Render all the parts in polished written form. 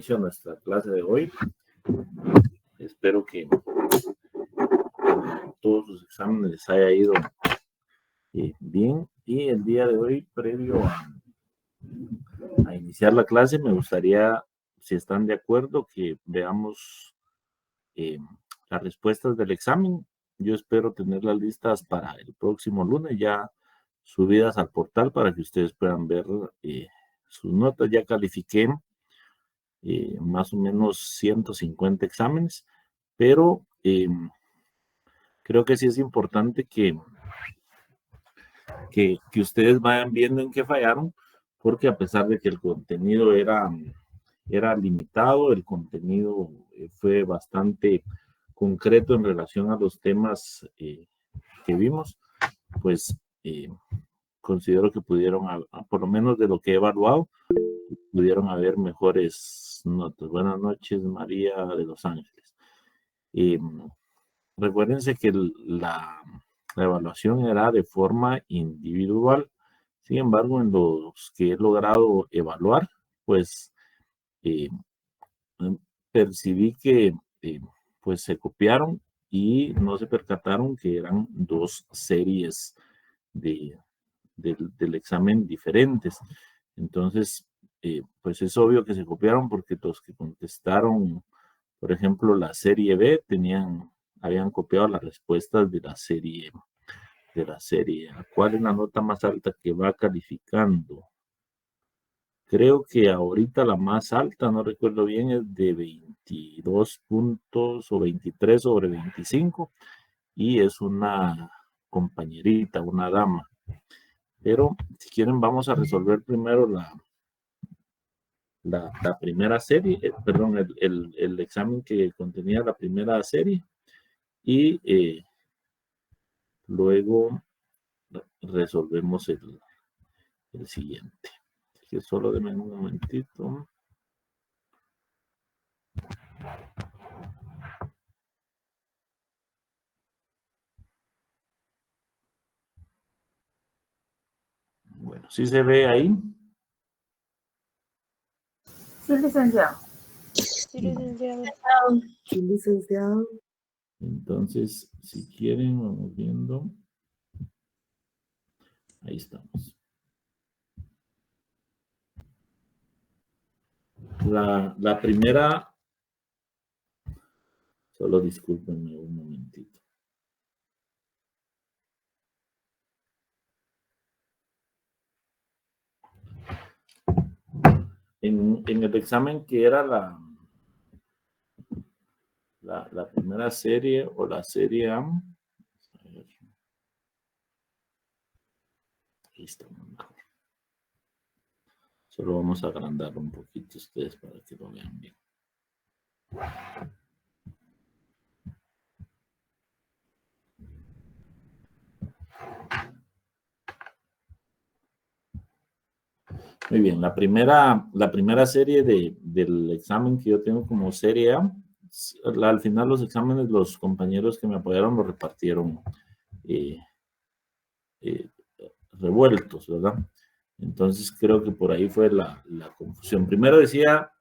inicio a nuestra clase de hoy. Espero que todos los exámenes les haya ido bien. Y el día de hoy, previo a iniciar la clase, me gustaría, si están de acuerdo, que veamos las respuestas del examen. Yo espero tenerlas listas para el próximo lunes, ya subidas al portal para que ustedes puedan ver sus notas. Ya califiqué más o menos 150 exámenes, pero creo que sí es importante que ustedes vayan viendo en qué fallaron, porque a pesar de que el contenido era limitado, el contenido fue bastante concreto en relación a los temas que vimos, pues considero que pudieron, por lo menos de lo que he evaluado, pudieron haber mejores notas. Buenas noches, María de Los Ángeles. Recuérdense que la evaluación era de forma individual. Sin embargo, en los que he logrado evaluar, pues percibí que pues se copiaron y no se percataron que eran dos series del examen diferentes. Entonces, pues es obvio que se copiaron porque los que contestaron, por ejemplo, la serie B, habían copiado las respuestas de la serie. ¿Cuál es la nota más alta que va calificando? Creo que ahorita la más alta, no recuerdo bien, es de 22 puntos o 23 sobre 25 y es una compañerita, una dama. Pero si quieren vamos a resolver primero la primera serie, perdón, el examen que contenía la primera serie y luego resolvemos el siguiente. Así que solo denme un momentito. Bueno, ¿sí se ve ahí? Sí, licenciado. Sí, licenciado. Sí, licenciado. Entonces, si quieren, vamos viendo. Ahí estamos. La primera, solo discúlpenme un momentito. En el examen que era la primera serie o la serie A, ahí está mejor. Solo vamos a agrandar un poquito ustedes para que lo vean bien. Muy bien, la primera serie del examen que yo tengo como serie A, al final los exámenes, los compañeros que me apoyaron lo repartieron revueltos, ¿verdad? Entonces creo que por ahí fue la confusión. Primero decía,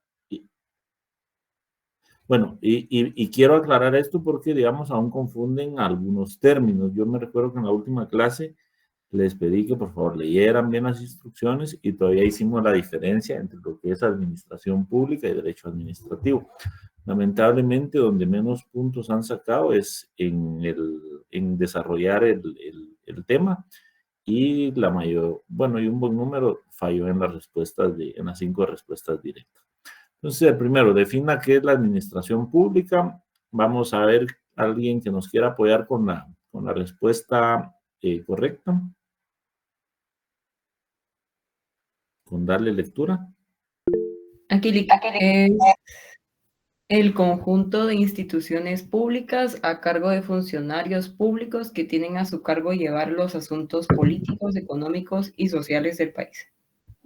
bueno, y quiero aclarar esto porque, digamos, aún confunden algunos términos. Yo me recuerdo que en la última clase les pedí que por favor leyeran bien las instrucciones y todavía hicimos la diferencia entre lo que es administración pública y derecho administrativo. Lamentablemente, donde menos puntos han sacado es en desarrollar el tema y la mayor, bueno, y un buen número falló en las respuestas en las 5 respuestas directas. Entonces, el primero, defina qué es la administración pública. Vamos a ver a alguien que nos quiera apoyar con la respuesta correcta. Con darle lectura. Aquí es el conjunto de instituciones públicas a cargo de funcionarios públicos que tienen a su cargo llevar los asuntos políticos, económicos y sociales del país.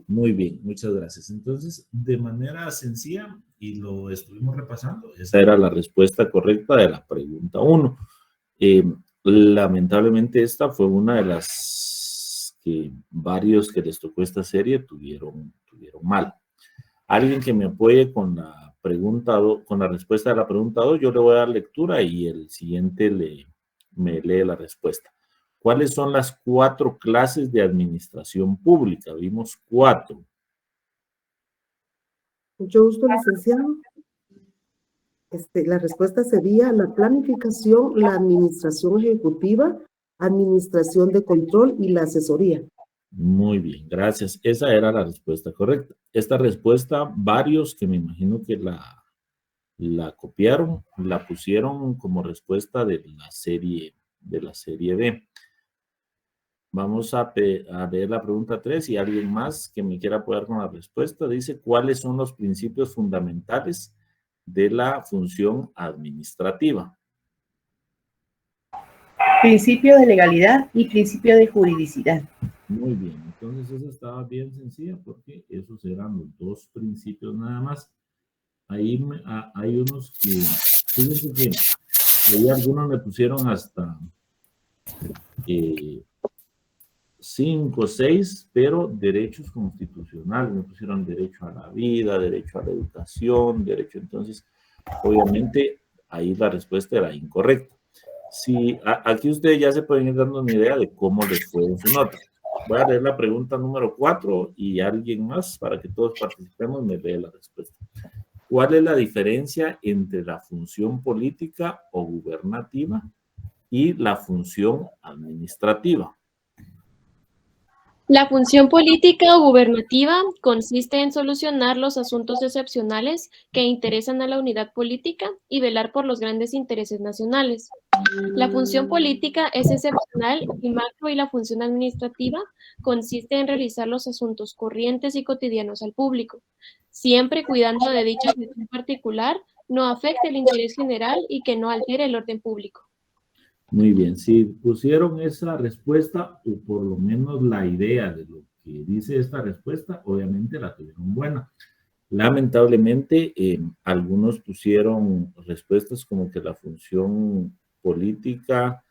Muy bien, muchas gracias. Entonces, de manera sencilla, y lo estuvimos repasando, esa era la respuesta correcta de la pregunta 1. Lamentablemente esta fue una de las que varios que les tocó esta serie tuvieron mal. Alguien que me apoye con la con la respuesta de la pregunta 2, yo le voy a dar lectura y el siguiente me lee la respuesta. ¿Cuáles son las 4 clases de administración pública? Vimos 4. Mucho gusto, licenciado. La respuesta sería la planificación, la administración ejecutiva, administración de control y la asesoría. Muy bien, gracias. Esa era la respuesta correcta. Esta respuesta, varios que me imagino que la copiaron, la pusieron como respuesta de la serie B. Vamos a leer la pregunta 3 y alguien más que me quiera apoyar con la respuesta. Dice, ¿cuáles son los principios fundamentales de la función administrativa? Principio de legalidad y principio de juridicidad. Muy bien, entonces esa estaba bien sencilla porque esos eran los 2 principios nada más. Ahí hay unos que, fíjense que ahí algunos me pusieron hasta 5 o 6, pero derechos constitucionales, me pusieron derecho a la vida, derecho a la educación, derecho, entonces, obviamente, ahí la respuesta era incorrecta. Si aquí ustedes ya se pueden ir dando una idea de cómo les fue en su nota. Voy a leer la pregunta número 4 y alguien más, para que todos participemos, me lee la respuesta. ¿Cuál es la diferencia entre la función política o gubernativa y la función administrativa? La función política o gubernativa consiste en solucionar los asuntos excepcionales que interesan a la unidad política y velar por los grandes intereses nacionales. La función política es excepcional y macro y la función administrativa consiste en realizar los asuntos corrientes y cotidianos al público, siempre cuidando de dicha función particular no afecte el interés general y que no altere el orden público. Muy bien, si pusieron esa respuesta o por lo menos la idea de lo que dice esta respuesta, obviamente la tuvieron buena. Lamentablemente, algunos pusieron respuestas como que la función política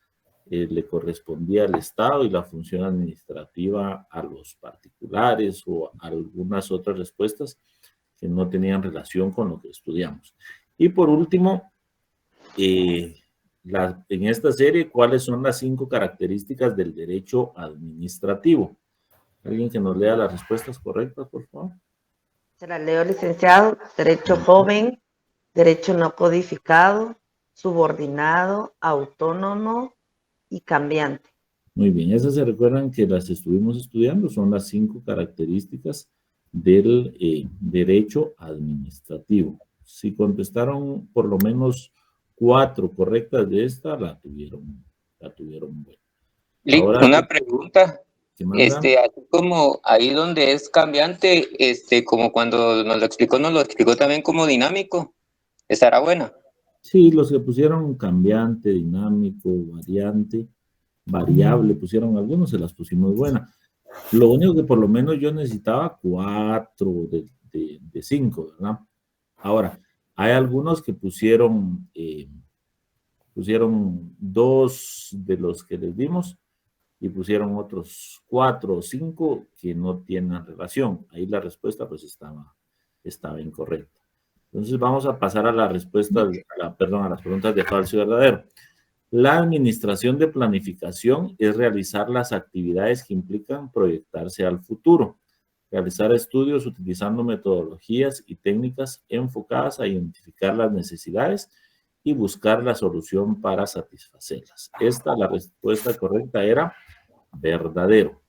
le correspondía al Estado y la función administrativa a los particulares o algunas otras respuestas que no tenían relación con lo que estudiamos. Y por último, en esta serie, ¿cuáles son las 5 características del derecho administrativo? ¿Alguien que nos lea las respuestas correctas, por favor? Se la leo, licenciado. Derecho joven, derecho no codificado, subordinado, autónomo y cambiante. Muy bien, esas se recuerdan que las estuvimos estudiando, son las 5 características del derecho administrativo. Si contestaron por lo menos 4 correctas de esta, la tuvieron buena. Ahora, una pregunta, así como ahí donde es cambiante, como cuando nos lo explicó también como dinámico, ¿estará buena? Sí, los que pusieron cambiante, dinámico, variante, variable, pusieron algunos, se las pusimos buenas. Lo único que por lo menos yo necesitaba 4 de 5, ¿verdad? Ahora, hay algunos que pusieron 2 de los que les dimos y pusieron otros 4 o 5 que no tienen relación. Ahí la respuesta pues estaba incorrecta. Entonces vamos a pasar a la respuesta, a las preguntas de falso y verdadero. La administración de planificación es realizar las actividades que implican proyectarse al futuro, realizar estudios utilizando metodologías y técnicas enfocadas a identificar las necesidades y buscar la solución para satisfacerlas. La respuesta correcta era verdadero.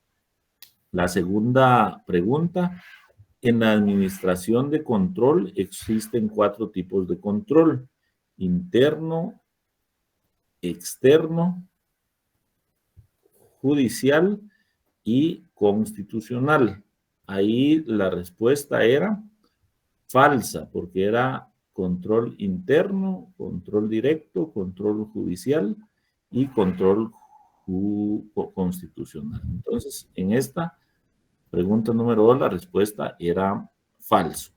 La segunda pregunta, en la administración de control existen 4 tipos de control: interno, externo, judicial y constitucional. Ahí la respuesta era falsa, porque era control interno, control directo, control judicial y control constitucional. Entonces, en esta pregunta número 2, la respuesta era falso.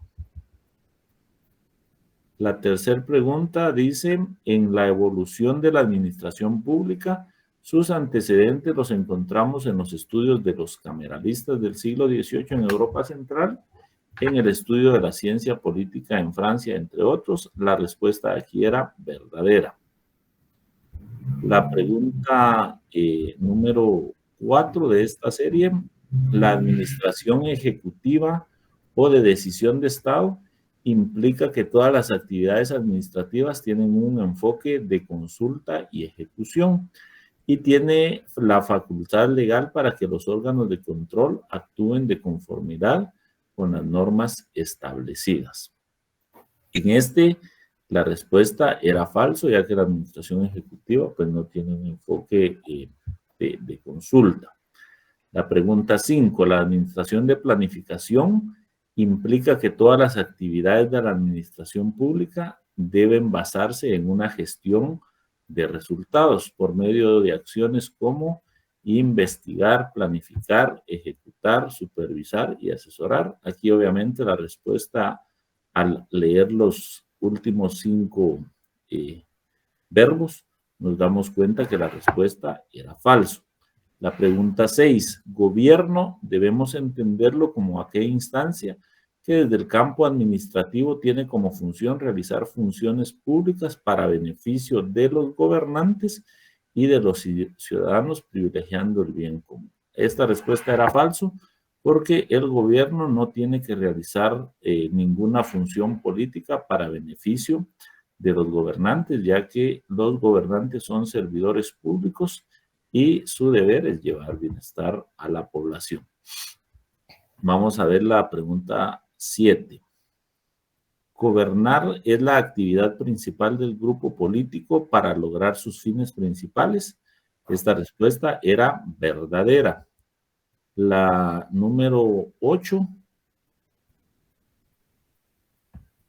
La tercera pregunta dice, en la evolución de la administración pública, sus antecedentes los encontramos en los estudios de los cameralistas del siglo XVIII en Europa Central en el estudio de la ciencia política en Francia, entre otros. La respuesta aquí era verdadera. La pregunta número 4 de esta serie: la administración ejecutiva o de decisión de Estado implica que todas las actividades administrativas tienen un enfoque de consulta y ejecución y tiene la facultad legal para que los órganos de control actúen de conformidad con las normas establecidas. En este, la respuesta era falso, ya que la administración ejecutiva pues no tiene un enfoque de consulta. La pregunta 5, la administración de planificación implica que todas las actividades de la administración pública deben basarse en una gestión de resultados por medio de acciones como investigar, planificar, ejecutar, supervisar y asesorar. Aquí obviamente la respuesta, al leer los últimos 5 verbos, nos damos cuenta que la respuesta era falso. La pregunta 6, gobierno, debemos entenderlo como aquella instancia que desde el campo administrativo tiene como función realizar funciones públicas para beneficio de los gobernantes y de los ciudadanos, privilegiando el bien común. Esta respuesta era falso porque el gobierno no tiene que realizar ninguna función política para beneficio de los gobernantes, ya que los gobernantes son servidores públicos y su deber es llevar bienestar a la población. Vamos a ver la pregunta 7. Gobernar es la actividad principal del grupo político para lograr sus fines principales. Esta respuesta era verdadera. La número 8,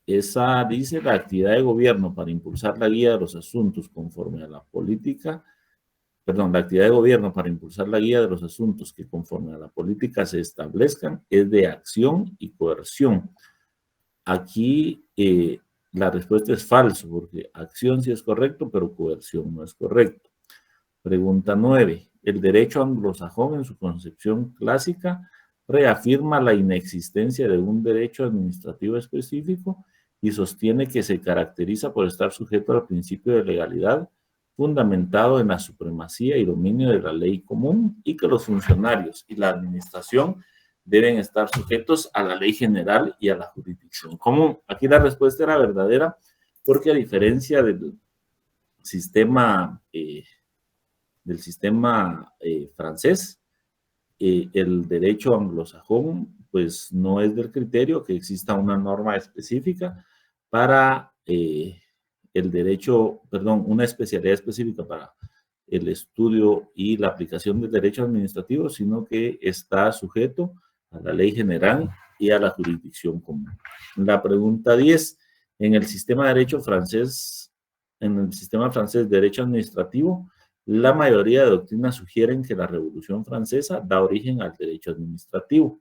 esa dice: la actividad de gobierno para impulsar la guía de los asuntos conforme a la política, la actividad de gobierno para impulsar la guía de los asuntos que conforme a la política se establezcan es de acción y coerción. Aquí la respuesta es falso, porque acción sí es correcto, pero coerción no es correcto. Pregunta 9. El derecho anglosajón en su concepción clásica reafirma la inexistencia de un derecho administrativo específico y sostiene que se caracteriza por estar sujeto al principio de legalidad fundamentado en la supremacía y dominio de la ley común, y que los funcionarios y la administración deben estar sujetos a la ley general y a la jurisdicción común. Aquí la respuesta era verdadera, porque a diferencia del sistema francés, el derecho anglosajón pues no es del criterio que exista una norma específica para el derecho, una especialidad específica para el estudio y la aplicación del derecho administrativo, sino que está sujeto a la ley general y a la jurisdicción común. La pregunta 10, en el sistema francés de derecho administrativo, la mayoría de doctrinas sugieren que la Revolución Francesa da origen al derecho administrativo,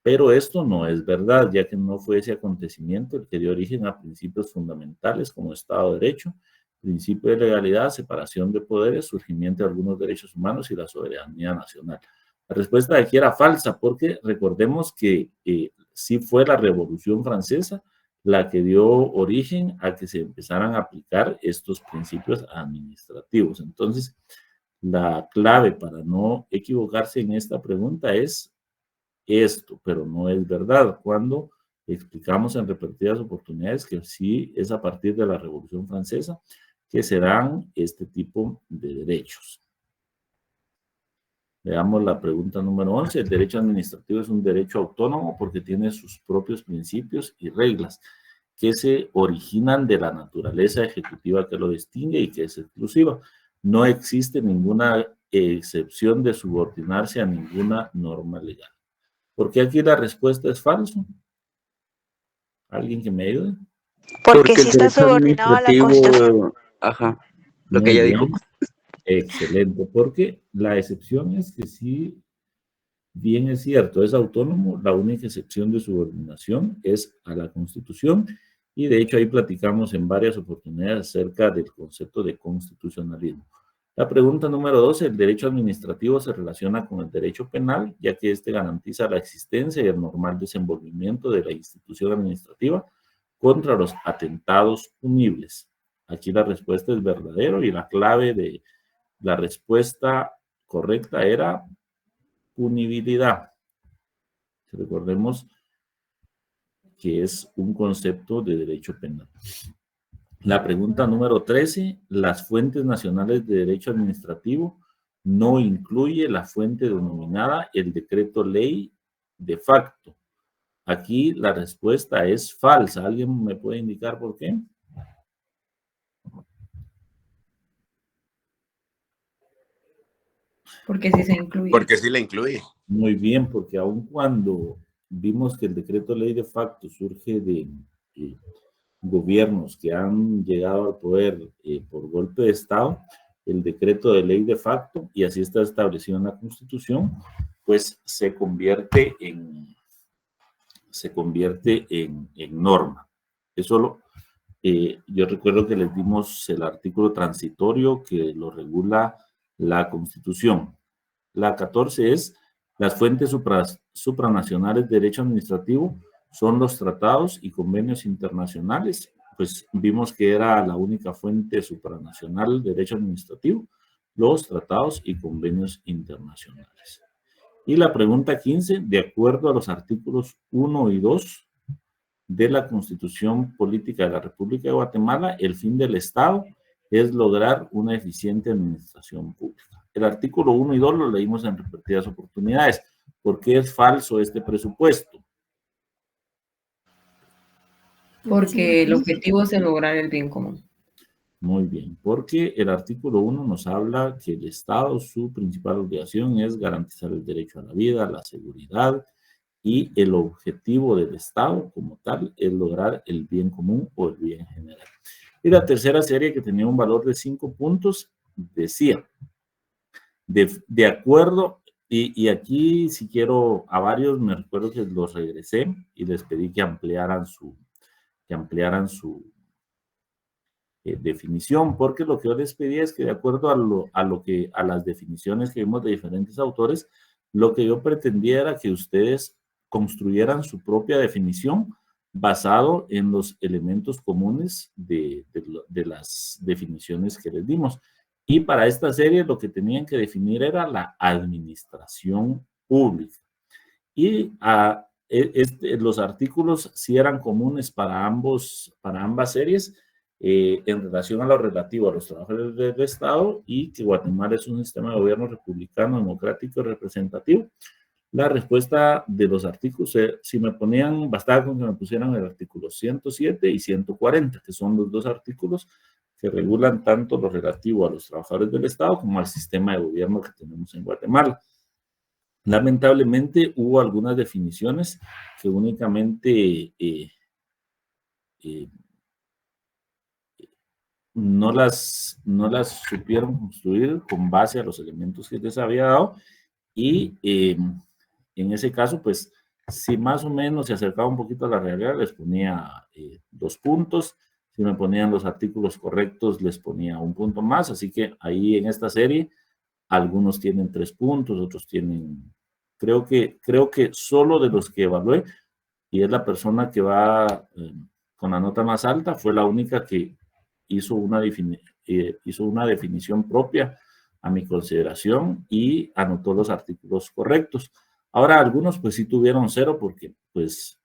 pero esto no es verdad, ya que no fue ese acontecimiento el que dio origen a principios fundamentales como Estado de Derecho, principio de legalidad, separación de poderes, surgimiento de algunos derechos humanos y la soberanía nacional. La respuesta de aquí era falsa, porque recordemos que sí fue la Revolución Francesa la que dio origen a que se empezaran a aplicar estos principios administrativos. Entonces, la clave para no equivocarse en esta pregunta es esto, pero no es verdad cuando explicamos en repetidas oportunidades que sí es a partir de la Revolución Francesa que se dan este tipo de derechos. Veamos la pregunta número 11. El derecho administrativo es un derecho autónomo porque tiene sus propios principios y reglas que se originan de la naturaleza ejecutiva que lo distingue y que es exclusiva. No existe ninguna excepción de subordinarse a ninguna norma legal. ¿Por qué aquí la respuesta es falso? ¿Alguien que me ayude? Porque sí está subordinado a la Constitución. Ajá, lo que ella dijo. Excelente, porque la excepción es que sí, bien es cierto, es autónomo, la única excepción de subordinación es a la Constitución, y de hecho ahí platicamos en varias oportunidades acerca del concepto de constitucionalismo. La pregunta número 2, el derecho administrativo se relaciona con el derecho penal, ya que este garantiza la existencia y el normal desenvolvimiento de la institución administrativa contra los atentados punibles. Aquí la respuesta es verdadero y la clave de la respuesta correcta era punibilidad. Recordemos que es un concepto de derecho penal. La pregunta número 13, las fuentes nacionales de derecho administrativo no incluye la fuente denominada el decreto ley de facto. Aquí la respuesta es falsa. ¿Alguien me puede indicar por qué? Porque sí se incluye. Porque sí la incluye. Muy bien, porque aun cuando vimos que el decreto ley de facto surge de gobiernos que han llegado al poder por golpe de Estado, el decreto de ley de facto, y así está establecido en la Constitución, pues se convierte en norma. Eso yo recuerdo que les dimos el artículo transitorio que lo regula la Constitución. La 14 es, las fuentes supranacionales de derecho administrativo son los tratados y convenios internacionales. Pues vimos que era la única fuente supranacional de derecho administrativo, los tratados y convenios internacionales. Y la pregunta 15, de acuerdo a los artículos 1 y 2 de la Constitución Política de la República de Guatemala, el fin del Estado es lograr una eficiente administración pública. El artículo 1 y 2 lo leímos en repetidas oportunidades. ¿Por qué es falso este presupuesto? Porque el objetivo es lograr el bien común. Muy bien, porque el artículo 1 nos habla que el Estado, su principal obligación es garantizar el derecho a la vida, la seguridad, y el objetivo del Estado como tal es lograr el bien común o el bien general. Y la tercera serie, que tenía un valor de 5 puntos, decía, de acuerdo, y aquí si quiero a varios, me recuerdo que los regresé y les pedí que ampliaran su definición, porque lo que yo les pedía es que de acuerdo a las definiciones que vimos de diferentes autores, lo que yo pretendía era que ustedes construyeran su propia definición basado en los elementos comunes de las definiciones que les dimos. Y para esta serie lo que tenían que definir era la administración pública. Y los artículos sí eran comunes para ambas series en relación a lo relativo a los trabajadores del Estado y que Guatemala es un sistema de gobierno republicano, democrático y representativo. La respuesta de los artículos, si me ponían, bastaba con que me pusieran el artículo 107 y 140, que son los dos artículos que regulan tanto lo relativo a los trabajadores del Estado como al sistema de gobierno que tenemos en Guatemala. Lamentablemente hubo algunas definiciones que únicamente no las supieron construir con base a los elementos que les había dado y en ese caso, pues, si más o menos se acercaba un poquito a la realidad, les ponía 2 puntos. Si me ponían los artículos correctos, les ponía 1 punto más. Así que ahí en esta serie, algunos tienen 3 puntos, otros tienen... Creo que solo de los que evalué, y es la persona que va con la nota más alta, fue la única que hizo una definición propia a mi consideración y anotó los artículos correctos. Ahora, algunos pues sí tuvieron 0 porque pues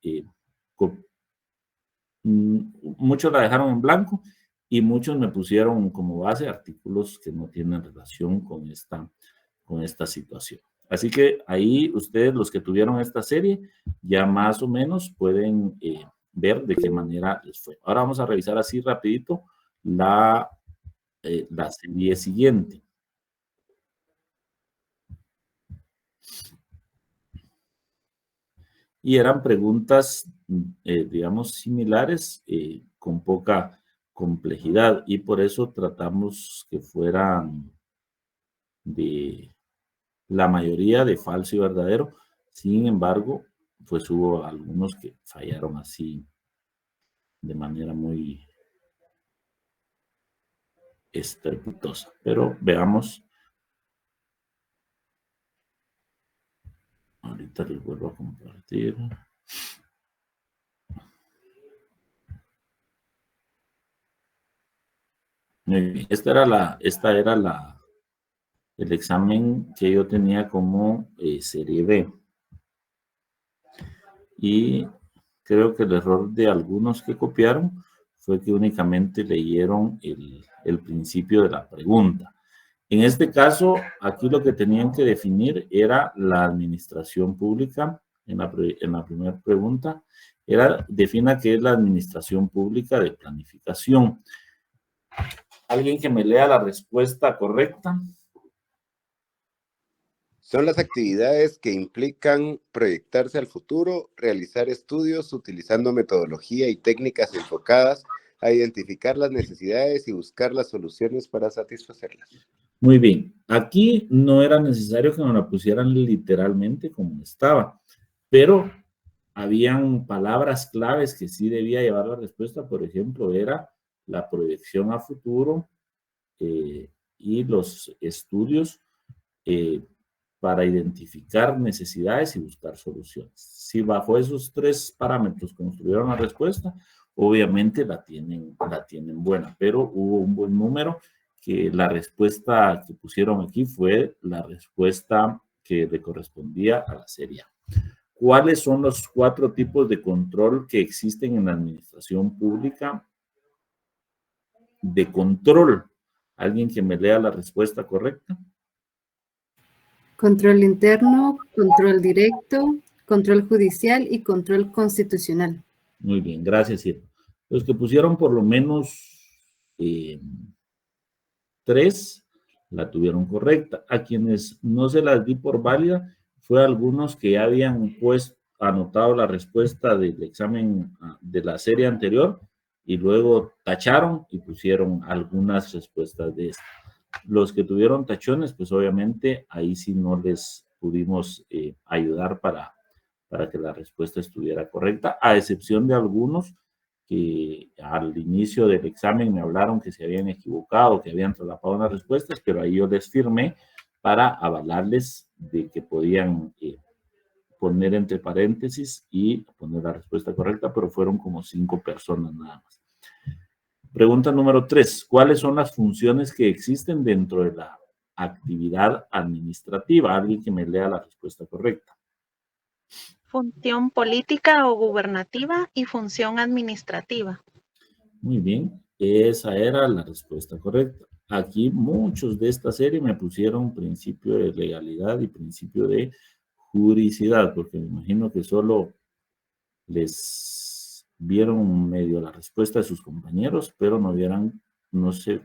muchos la dejaron en blanco y muchos me pusieron como base artículos que no tienen relación con esta situación. Así que ahí ustedes, los que tuvieron esta serie, ya más o menos pueden ver de qué manera les fue. Ahora vamos a revisar así rapidito la serie siguiente. Y eran preguntas, digamos, similares, con poca complejidad, y por eso tratamos que fueran de la mayoría de falso y verdadero. Sin embargo, pues hubo algunos que fallaron así de manera muy estrepitosa. Pero veamos. Ahorita les vuelvo a compartir. Esta era el examen que yo tenía como serie B. Y creo que el error de algunos que copiaron fue que únicamente leyeron el principio de la pregunta. En este caso, aquí lo que tenían que definir era la administración pública. En la primera pregunta, defina qué es la administración pública de planificación. ¿Alguien que me lea la respuesta correcta? Son las actividades que implican proyectarse al futuro, realizar estudios utilizando metodología y técnicas enfocadas a identificar las necesidades y buscar las soluciones para satisfacerlas. Muy bien. Aquí no era necesario que nos la pusieran literalmente como estaba, pero habían palabras claves que sí debía llevar la respuesta. Por ejemplo, era la proyección a futuro y los estudios para identificar necesidades y buscar soluciones. Si bajo esos 3 parámetros construyeron la respuesta, obviamente la tienen buena, pero hubo un buen número que la respuesta que pusieron aquí fue la respuesta que le correspondía a la serie A. ¿Cuáles son los 4 tipos de control que existen en la administración pública? De control. ¿Alguien que me lea la respuesta correcta? Control interno, control directo, control judicial y control constitucional. Muy bien, gracias, Irma. Los que pusieron por lo menos 3 la tuvieron correcta. A quienes no se las di por válida fue algunos que ya habían anotado la respuesta del examen de la serie anterior y luego tacharon y pusieron algunas respuestas de esta. Los que tuvieron tachones, pues obviamente ahí sí no les pudimos ayudar para que la respuesta estuviera correcta, a excepción de algunos que al inicio del examen me hablaron que se habían equivocado, que habían traslapado unas respuestas, pero ahí yo les firmé para avalarles de que podían poner entre paréntesis y poner la respuesta correcta, pero fueron como 5 personas nada más. Pregunta número 3. ¿Cuáles son las funciones que existen dentro de la actividad administrativa? Alguien que me lea la respuesta correcta. Función política o gubernativa y función administrativa. Muy bien, esa era la respuesta correcta. Aquí muchos de esta serie me pusieron principio de legalidad y principio de juridicidad, porque me imagino que solo les vieron medio la respuesta de sus compañeros, pero no se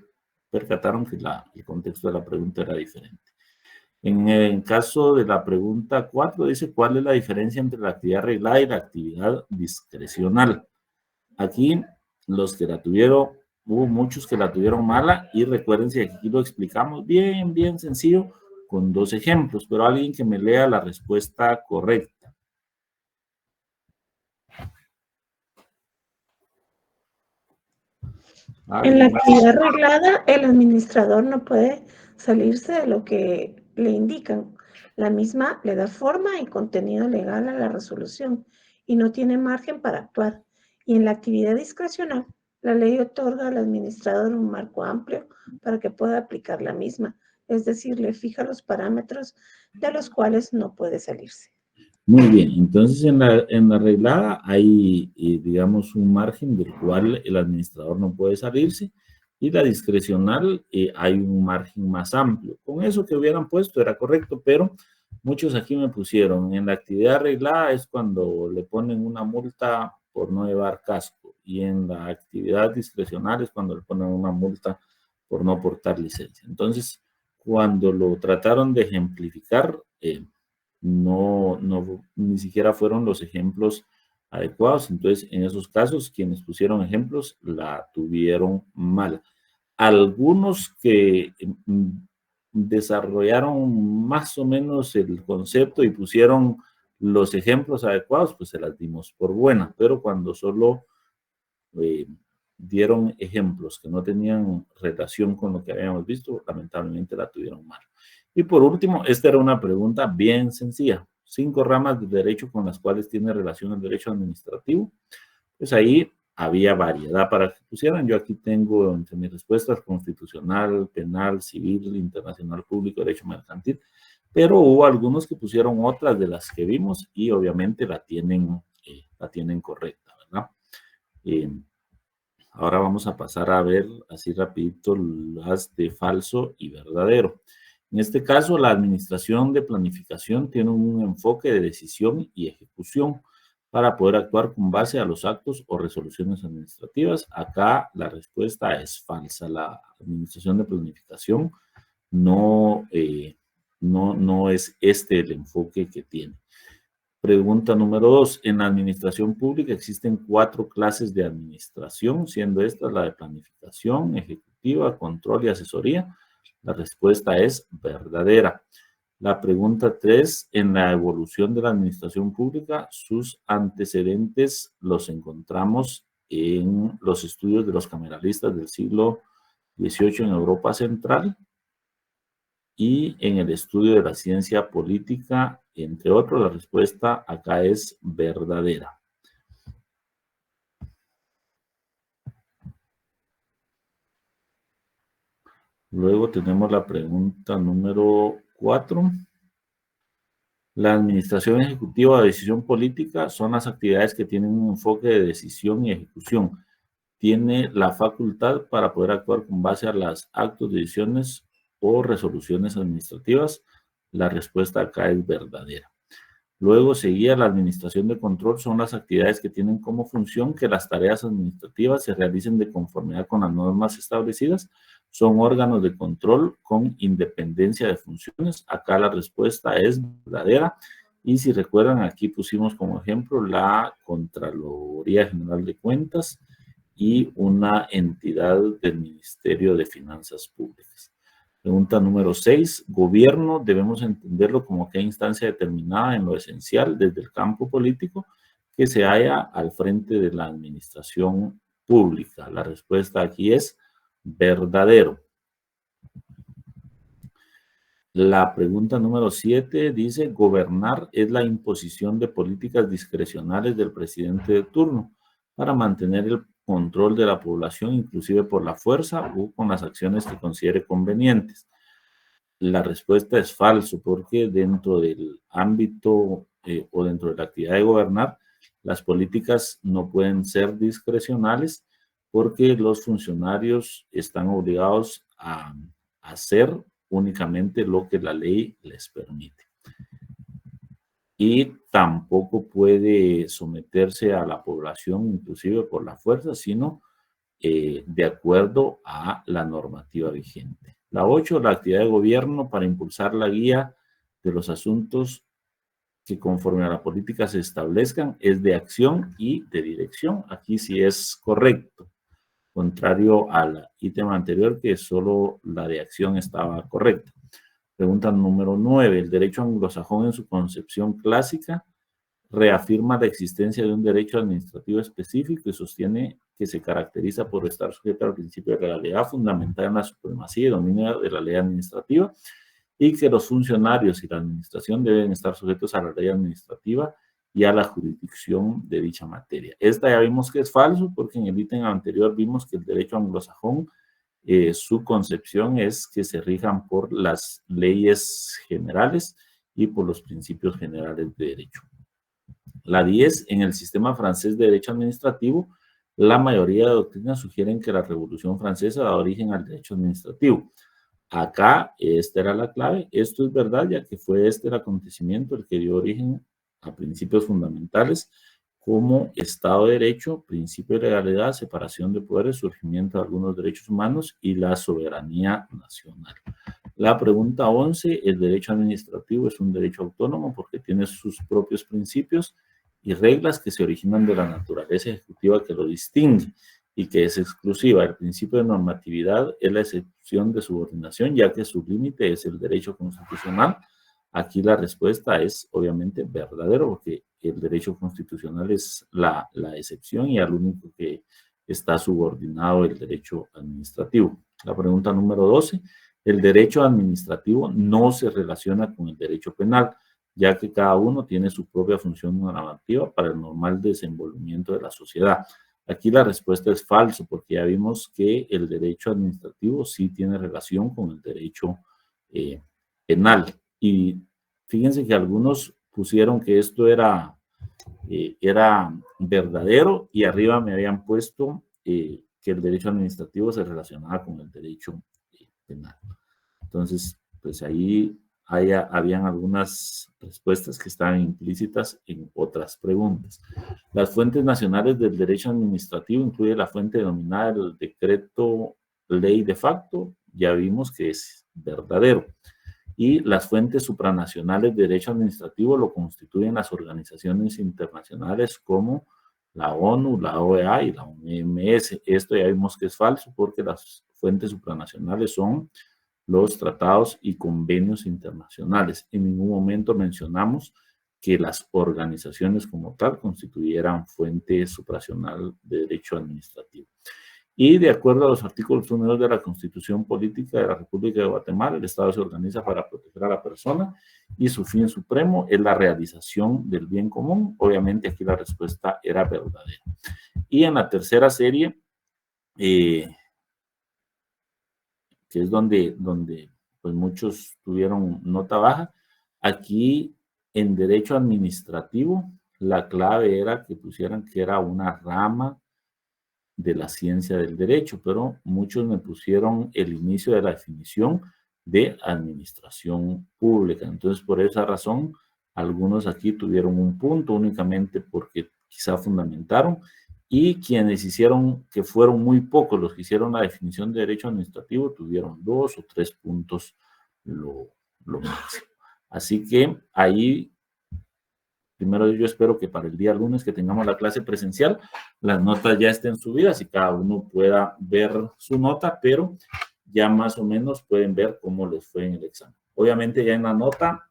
percataron que el contexto de la pregunta era diferente. En el caso de la pregunta 4, dice, ¿cuál es la diferencia entre la actividad reglada y la actividad discrecional? Aquí, los que la tuvieron, hubo muchos que la tuvieron mala, y recuerden que aquí lo explicamos bien sencillo, con 2 ejemplos, pero alguien que me lea la respuesta correcta. En la actividad reglada, el administrador no puede salirse de lo que le indican. La misma le da forma y contenido legal a la resolución y no tiene margen para actuar. Y en la actividad discrecional, la ley otorga al administrador un marco amplio para que pueda aplicar la misma. Es decir, le fija los parámetros de los cuales no puede salirse. Muy bien, entonces en la reglada hay, digamos, un margen del cual el administrador no puede salirse, y la discrecional hay un margen más amplio. Con eso que hubieran puesto era correcto, pero muchos aquí me pusieron, en la actividad reglada es cuando le ponen una multa por no llevar casco, y en la actividad discrecional es cuando le ponen una multa por no portar licencia. Entonces, cuando lo trataron de ejemplificar, ni siquiera fueron los ejemplos adecuados. Entonces, en esos casos, quienes pusieron ejemplos la tuvieron mal. Algunos que desarrollaron más o menos el concepto y pusieron los ejemplos adecuados, pues se las dimos por buena. Pero cuando solo dieron ejemplos que no tenían relación con lo que habíamos visto, lamentablemente la tuvieron mal. Y por último, esta era una pregunta bien sencilla. 5 ramas de derecho con las cuales tiene relación el derecho administrativo. Pues ahí había variedad para que pusieran. Yo aquí tengo entre mis respuestas constitucional, penal, civil, internacional, público, derecho mercantil, pero hubo algunos que pusieron otras de las que vimos y obviamente la tienen correcta, ¿verdad? Ahora vamos a pasar a ver así rapidito las de falso y verdadero. En este caso, la administración de planificación tiene un enfoque de decisión y ejecución para poder actuar con base a los actos o resoluciones administrativas. Acá la respuesta es falsa. La administración de planificación no es este el enfoque que tiene. Pregunta número 2. En la administración pública existen 4 clases de administración, siendo esta la de planificación, ejecutiva, control y asesoría. La respuesta es verdadera. La pregunta 3. En la evolución de la administración pública, sus antecedentes los encontramos en los estudios de los cameralistas del siglo XVIII en Europa Central y en el estudio de la ciencia política, entre otros. La respuesta acá es verdadera. Luego tenemos la pregunta número 4. La administración ejecutiva de decisión política son las actividades que tienen un enfoque de decisión y ejecución. Tiene la facultad para poder actuar con base a los actos, decisiones o resoluciones administrativas. La respuesta acá es verdadera. Luego seguía la administración de control, son las actividades que tienen como función que las tareas administrativas se realicen de conformidad con las normas establecidas. Son órganos de control con independencia de funciones. Acá la respuesta es verdadera. Y si recuerdan, aquí pusimos como ejemplo la Contraloría General de Cuentas y una entidad del Ministerio de Finanzas Públicas. Pregunta número 6. Gobierno debemos entenderlo como aquella instancia determinada en lo esencial desde el campo político que se halla al frente de la administración pública. La respuesta aquí es verdadero. La pregunta número 7 dice: gobernar es la imposición de políticas discrecionales del presidente de turno para mantener el control de la población, inclusive por la fuerza o con las acciones que considere convenientes. La respuesta es falso, porque dentro del ámbito o dentro de la actividad de gobernar, las políticas no pueden ser discrecionales porque los funcionarios están obligados a hacer únicamente lo que la ley les permite. Y tampoco puede someterse a la población, inclusive por la fuerza, sino de acuerdo a la normativa vigente. La 8, la actividad de gobierno para impulsar la guía de los asuntos que conforme a la política se establezcan es de acción y de dirección. Aquí sí es correcto, contrario al ítem anterior que solo la de acción estaba correcta. Pregunta número 9. El derecho anglosajón en su concepción clásica reafirma la existencia de un derecho administrativo específico y sostiene que se caracteriza por estar sujeto al principio de legalidad fundamental en la supremacía y dominio de la ley administrativa y que los funcionarios y la administración deben estar sujetos a la ley administrativa y a la jurisdicción de dicha materia. Esta ya vimos que es falso porque en el ítem anterior vimos que el derecho anglosajón su concepción es que se rijan por las leyes generales y por los principios generales de derecho. La 10, en el sistema francés de derecho administrativo, la mayoría de doctrinas sugieren que la Revolución Francesa da origen al derecho administrativo. Acá, esta era la clave. Esto es verdad, ya que fue este el acontecimiento el que dio origen a principios fundamentales como Estado de Derecho, principio de legalidad, separación de poderes, surgimiento de algunos derechos humanos y la soberanía nacional. La pregunta 11, el derecho administrativo es un derecho autónomo porque tiene sus propios principios y reglas que se originan de la naturaleza ejecutiva que lo distingue y que es exclusiva. El principio de normatividad es la excepción de subordinación, ya que su límite es el derecho constitucional. Aquí la respuesta es obviamente verdadero, porque el derecho constitucional es la excepción y al único que está subordinado el derecho administrativo. La pregunta número 12. El derecho administrativo no se relaciona con el derecho penal, ya que cada uno tiene su propia función normativa para el normal desenvolvimiento de la sociedad. Aquí la respuesta es falso, porque ya vimos que el derecho administrativo sí tiene relación con el derecho penal. Y fíjense que algunos pusieron que esto era verdadero y arriba me habían puesto que el derecho administrativo se relacionaba con el derecho penal. Entonces, pues ahí habían algunas respuestas que estaban implícitas en otras preguntas. Las fuentes nacionales del derecho administrativo incluye la fuente denominada el decreto ley de facto, ya vimos que es verdadero. Y las fuentes supranacionales de derecho administrativo lo constituyen las organizaciones internacionales como la ONU, la OEA y la OMS. Esto ya vimos que es falso porque las fuentes supranacionales son los tratados y convenios internacionales. En ningún momento mencionamos que las organizaciones como tal constituyeran fuente supranacional de derecho administrativo. Y de acuerdo a los artículos 1 y 2 de la Constitución Política de la República de Guatemala, el Estado se organiza para proteger a la persona y su fin supremo es la realización del bien común. Obviamente aquí la respuesta era verdadera. Y en la tercera serie, que es donde pues muchos tuvieron nota baja, aquí en derecho administrativo la clave era que pusieran que era una rama de la ciencia del derecho, pero muchos me pusieron el inicio de la definición de administración pública. Entonces, por esa razón, algunos aquí tuvieron un punto únicamente porque quizá fundamentaron, y quienes hicieron, que fueron muy pocos los que hicieron la definición de derecho administrativo, tuvieron 2 o 3 puntos lo máximo. Así que ahí, primero yo espero que para el día lunes que tengamos la clase presencial, las notas ya estén subidas y cada uno pueda ver su nota, pero ya más o menos pueden ver cómo les fue en el examen. Obviamente ya en la nota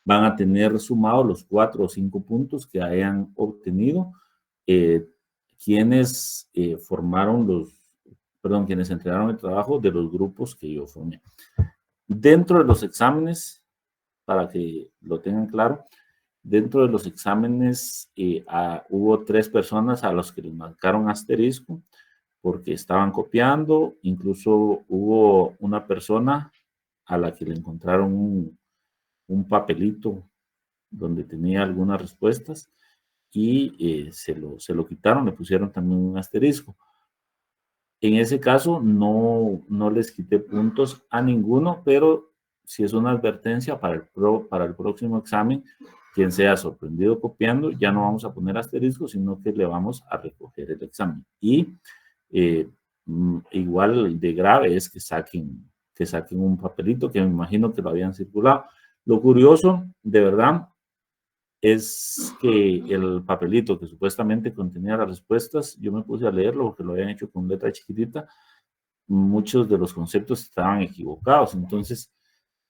van a tener sumados los 4 o 5 puntos que hayan obtenido quienes quienes entregaron el trabajo de los grupos que yo formé. Dentro de los exámenes, para que lo tengan claro, dentro de los exámenes hubo 3 personas a los que les marcaron asterisco porque estaban copiando. Incluso hubo una persona a la que le encontraron un papelito donde tenía algunas respuestas y se lo quitaron, le pusieron también un asterisco. En ese caso no les quité puntos a ninguno, pero si es una advertencia para el próximo examen, quien sea sorprendido copiando, ya no vamos a poner asterisco, sino que le vamos a recoger el examen. Y igual de grave es que saquen un papelito, que me imagino que lo habían circulado. Lo curioso, de verdad, es que el papelito que supuestamente contenía las respuestas, yo me puse a leerlo porque lo habían hecho con letra chiquitita, muchos de los conceptos estaban equivocados. Entonces,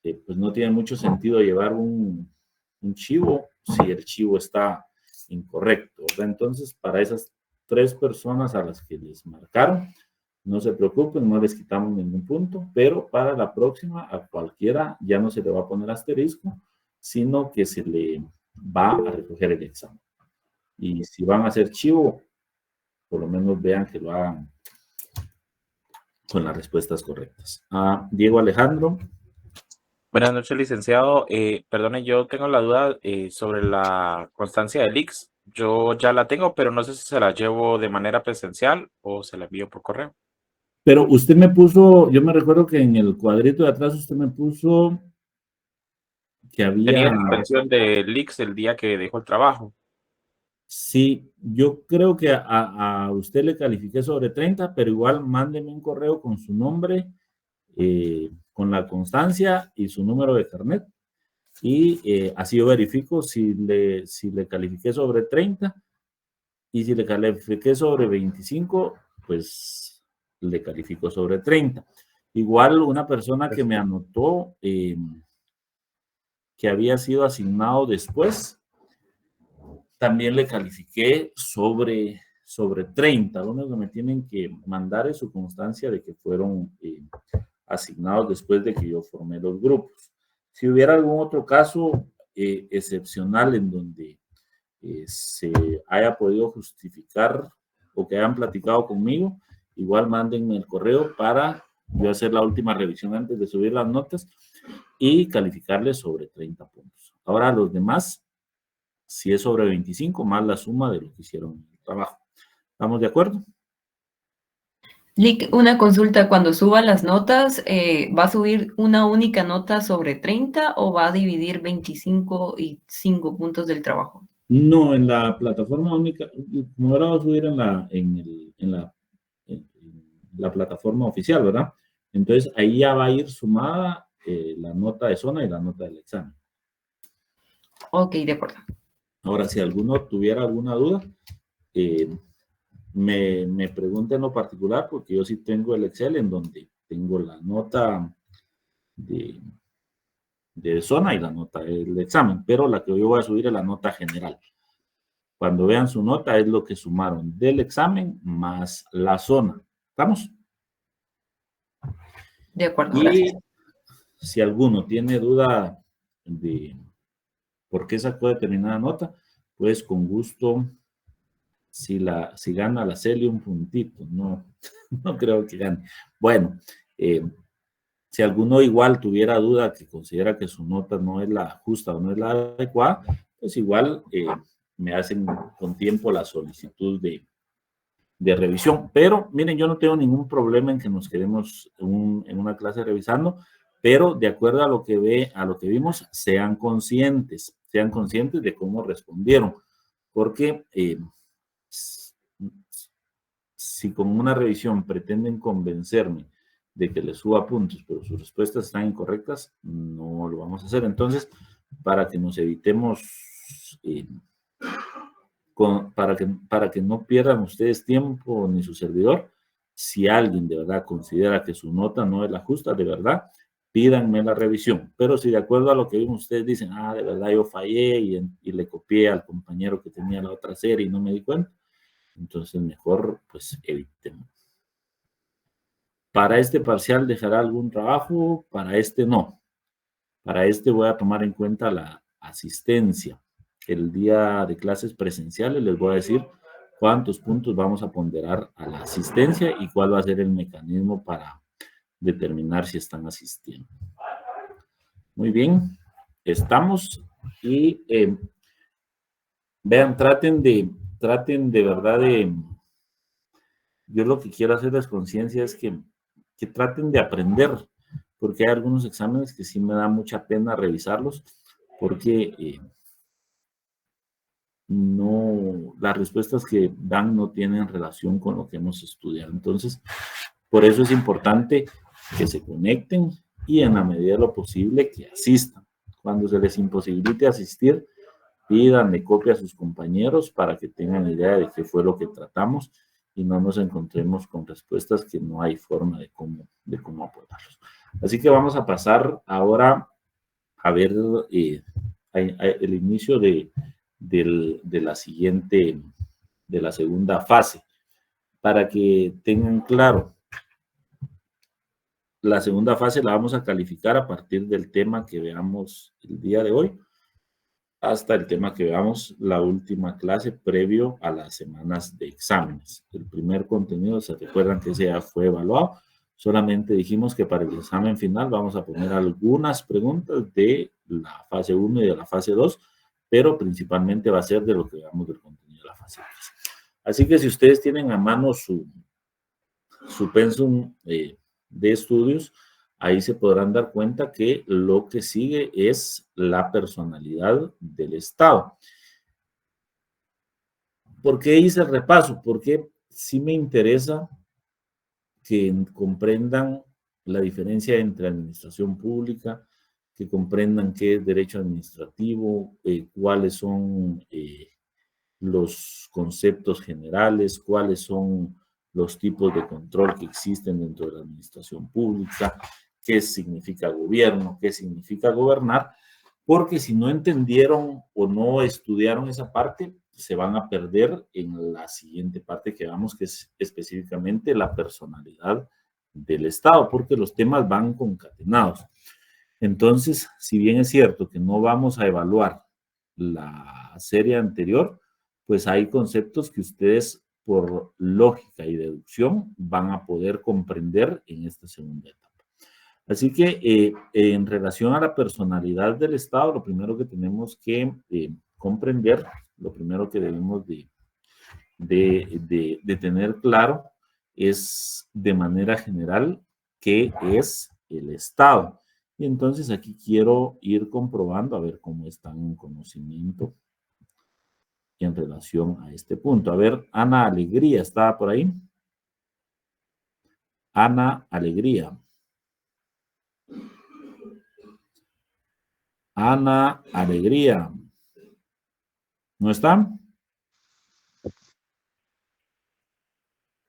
pues no tiene mucho sentido llevar un chivo si el chivo está incorrecto, ¿verdad? Entonces, para esas 3 personas a las que les marcaron, no se preocupen, no les quitamos ningún punto, pero para la próxima, a cualquiera ya no se le va a poner asterisco, sino que se le va a recoger el examen. Y si van a hacer chivo, por lo menos vean que lo hagan con las respuestas correctas. Diego Alejandro. Buenas noches, licenciado. Perdone, yo tengo la duda sobre la constancia del ICS. Yo ya la tengo, pero no sé si se la llevo de manera presencial o se la envío por correo. Pero usted me puso, yo me recuerdo que en el cuadrito de atrás usted me puso que había... Tenía la extensión del ICS el día que dejó el trabajo. Sí, yo creo que a usted le califiqué sobre 30, pero igual mándeme un correo con su nombre, con la constancia y su número de carnet, y así yo verifico si le califiqué sobre 30, y si le califiqué sobre 25, pues le califico sobre 30. Igual una persona que me anotó que había sido asignado después, también le califiqué sobre sobre 30. Lo único que me tienen que mandar es su constancia de que fueron asignados después de que yo formé los grupos. Si hubiera algún otro caso excepcional en donde se haya podido justificar o que hayan platicado conmigo, igual mándenme el correo para yo hacer la última revisión antes de subir las notas y calificarles sobre 30 puntos. Ahora los demás, si es sobre 25, más la suma de lo que hicieron en el trabajo. ¿Estamos de acuerdo? Lick, una consulta, cuando suba las notas, ¿va a subir una única nota sobre 30 o va a dividir 25 y 5 puntos del trabajo? No, en la plataforma única, como ahora va a subir en la plataforma oficial, ¿verdad? Entonces ahí ya va a ir sumada la nota de zona y la nota del examen. Ok, de acuerdo. Ahora, si alguno tuviera alguna duda, me pregunta en lo particular, porque yo sí tengo el Excel en donde tengo la nota de zona y la nota del examen, pero la que yo voy a subir es la nota general. Cuando vean su nota es lo que sumaron del examen más la zona. ¿Estamos? De acuerdo, y gracias. Si alguno tiene duda de por qué sacó determinada nota, pues con gusto, si gana la Celi un puntito, no creo que gane. Bueno, si alguno igual tuviera duda que considera que su nota no es la justa o no es la adecuada, pues igual me hacen con tiempo la solicitud de revisión. Pero miren, yo no tengo ningún problema en que nos quedemos en una clase revisando, pero de acuerdo a lo que vimos, sean conscientes de cómo respondieron, porque si con una revisión pretenden convencerme de que les suba puntos, pero sus respuestas están incorrectas, no lo vamos a hacer. Entonces, para que nos evitemos, para que no pierdan ustedes tiempo ni su servidor, si alguien de verdad considera que su nota no es la justa, de verdad, pídanme la revisión. Pero si de acuerdo a lo que vimos ustedes dicen, de verdad yo fallé y le copié al compañero que tenía la otra serie y no me di cuenta, entonces mejor pues evitemos. Para este parcial dejará algún trabajo, para este no. Para este voy a tomar en cuenta la asistencia. El día de clases presenciales les voy a decir cuántos puntos vamos a ponderar a la asistencia y cuál va a ser el mecanismo para determinar si están asistiendo. Muy bien, estamos y vean, traten de verdad yo lo que quiero hacerles conciencia es que traten de aprender, porque hay algunos exámenes que sí me da mucha pena revisarlos, porque las respuestas que dan no tienen relación con lo que hemos estudiado. Entonces, por eso es importante que se conecten y en la medida de lo posible que asistan. Cuando se les imposibilite asistir, pídanle copia a sus compañeros para que tengan idea de qué fue lo que tratamos y no nos encontremos con respuestas que no hay forma de cómo apoyarlos. Así que vamos a pasar ahora a ver el inicio de la segunda fase. Para que tengan claro, la segunda fase la vamos a calificar a partir del tema que veamos el día de hoy hasta el tema que veamos la última clase previo a las semanas de exámenes. El primer contenido, se recuerdan que ese ya fue evaluado. Solamente dijimos que para el examen final vamos a poner algunas preguntas de la fase 1 y de la fase 2, pero principalmente va a ser de lo que veamos del contenido de la fase 3. Así que si ustedes tienen a mano su pensum de estudios, ahí se podrán dar cuenta que lo que sigue es la personalidad del Estado. ¿Por qué hice el repaso? Porque sí me interesa que comprendan la diferencia entre administración pública, que comprendan qué es derecho administrativo, cuáles son los conceptos generales, cuáles son los tipos de control que existen dentro de la administración pública, qué significa gobierno, qué significa gobernar, porque si no entendieron o no estudiaron esa parte, se van a perder en la siguiente parte que vamos, que es específicamente la personalidad del Estado, porque los temas van concatenados. Entonces, si bien es cierto que no vamos a evaluar la serie anterior, pues hay conceptos que ustedes por lógica y deducción van a poder comprender en esta segunda etapa. Así que en relación a la personalidad del Estado, lo primero que tenemos que comprender, lo primero que debemos de tener claro es de manera general qué es el Estado. Y entonces aquí quiero ir comprobando a ver cómo están en conocimiento en relación a este punto. A ver, Ana Alegría, ¿estaba por ahí? Ana Alegría. Ana Alegría. ¿No está?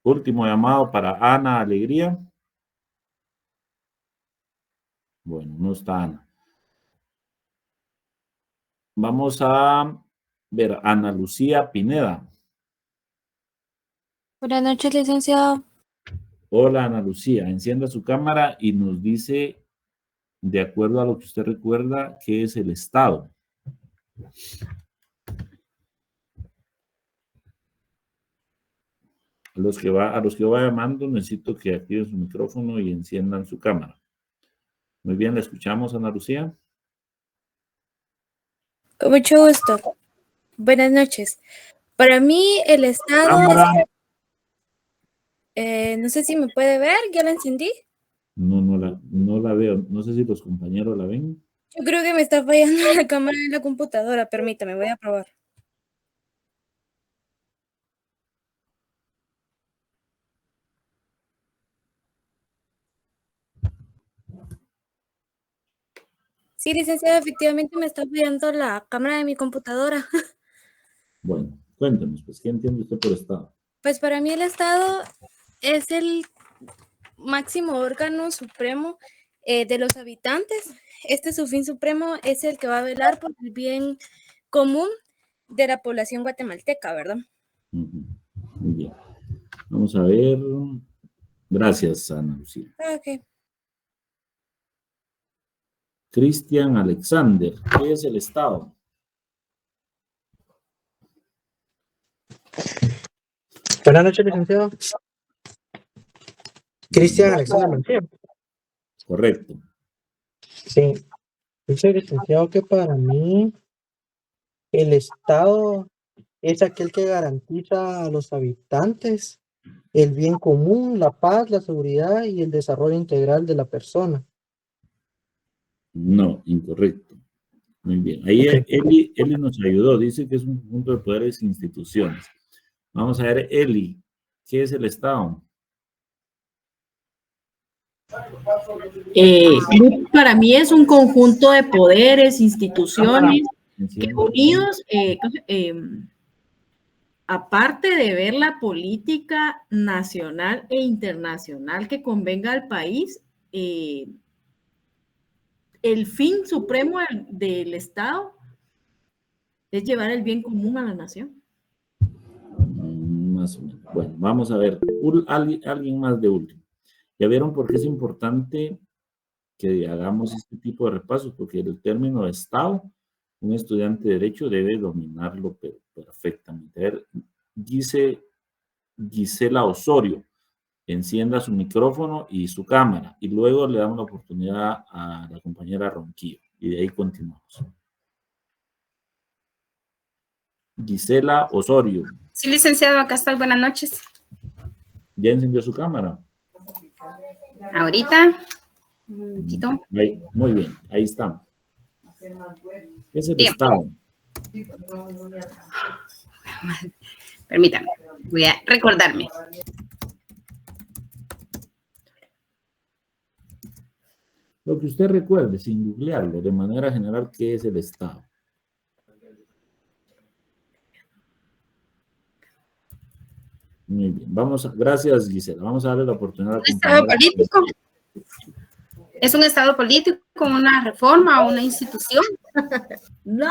Último llamado para Ana Alegría. Bueno, no está Ana. Vamos a ver, Ana Lucía Pineda. Buenas noches, licenciado. Hola, Ana Lucía. Encienda su cámara y nos dice, de acuerdo a lo que usted recuerda, qué es el Estado. A los que va llamando, necesito que activen su micrófono y enciendan su cámara. Muy bien, ¿la escuchamos, Ana Lucía? Con mucho gusto. Buenas noches. Para mí, el Estado Cámara. no sé si me puede ver, ¿ya la encendí? No la veo. No sé si los compañeros la ven. Yo creo que me está fallando la cámara de la computadora. Permítame, voy a probar. Sí, licenciada, efectivamente me está fallando la cámara de mi computadora. Bueno, cuéntenos, pues, ¿qué entiende usted por Estado? Pues para mí el Estado es el máximo órgano supremo de los habitantes. Su fin supremo es el que va a velar por el bien común de la población guatemalteca, ¿verdad? Muy bien. Vamos a ver. Gracias, Ana Lucía. Ok. Cristian Alexander, ¿qué es el Estado? Buenas noches, licenciado. Cristian Alexander Mancía. Correcto. Sí. Dice, licenciado, que para mí el Estado es aquel que garantiza a los habitantes el bien común, la paz, la seguridad y el desarrollo integral de la persona. No, incorrecto. Muy bien. Ahí Eli nos ayudó. Dice que es un conjunto de poderes e instituciones. Vamos a ver, Eli, ¿qué es el Estado? Para mí es un conjunto de poderes, instituciones, que unidos, aparte de ver la política nacional e internacional que convenga al país, el fin supremo del Estado es llevar el bien común a la nación. Más o menos. Bueno, vamos a ver. Alguien más de último. ¿Ya vieron por qué es importante que hagamos este tipo de repasos? Porque el término Estado, un estudiante de Derecho debe dominarlo perfectamente. A ver, Gisela Osorio, encienda su micrófono y su cámara y luego le damos la oportunidad a la compañera Ronquillo y de ahí continuamos. Gisela Osorio. Sí, licenciado, acá estoy. Buenas noches. ¿Ya encendió su cámara? Ahorita. Un momentito. Ahí, muy bien, ahí está. ¿Qué es el Estado? Permítame, voy a recordarme. Lo que usted recuerde, sin googlearlo, de manera general, ¿qué es el Estado? Muy bien, gracias Gisela, vamos a darle la oportunidad a la ¿Estado político? ¿Es un Estado político, una reforma o una institución? No,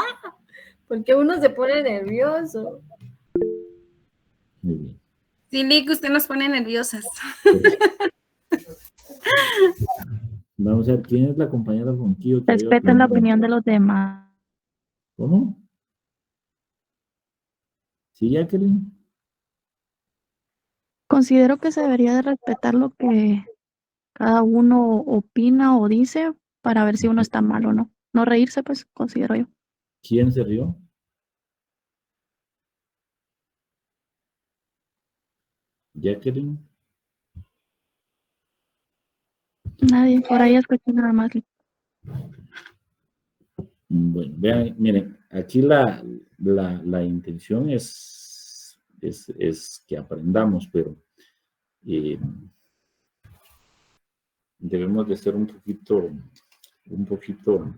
Porque uno se pone nervioso. Muy bien. Sí, Lick, usted nos pone nerviosas. Vamos a ver, ¿quién es la compañera Ronquillo? que había Respeten la opinado? opinión de los demás. ¿Cómo? ¿Sí, Jacqueline? Considero que se debería de respetar lo que cada uno opina o dice para ver si uno está mal o no. No reírse, pues, considero yo. ¿Quién se rió? Jacqueline. Nadie, por ahí escuché nada más. Bueno, vean, miren, aquí la intención es que aprendamos, pero debemos de ser un poquito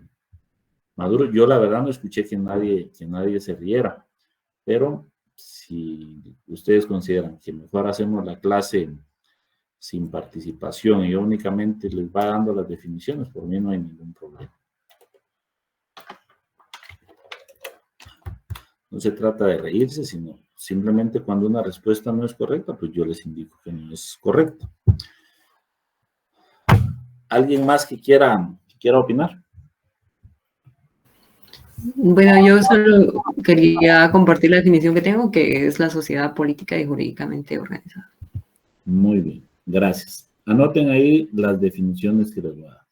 maduros. Yo la verdad no escuché que nadie se riera, pero si ustedes consideran que mejor hacemos la clase sin participación y únicamente les va dando las definiciones, por mí no hay ningún problema. No se trata de reírse, sino simplemente cuando una respuesta no es correcta, pues yo les indico que no es correcta. ¿Alguien más que quiera opinar? Bueno, yo solo quería compartir la definición que tengo, que es la sociedad política y jurídicamente organizada. Muy bien, gracias. Anoten ahí las definiciones que les voy a dar.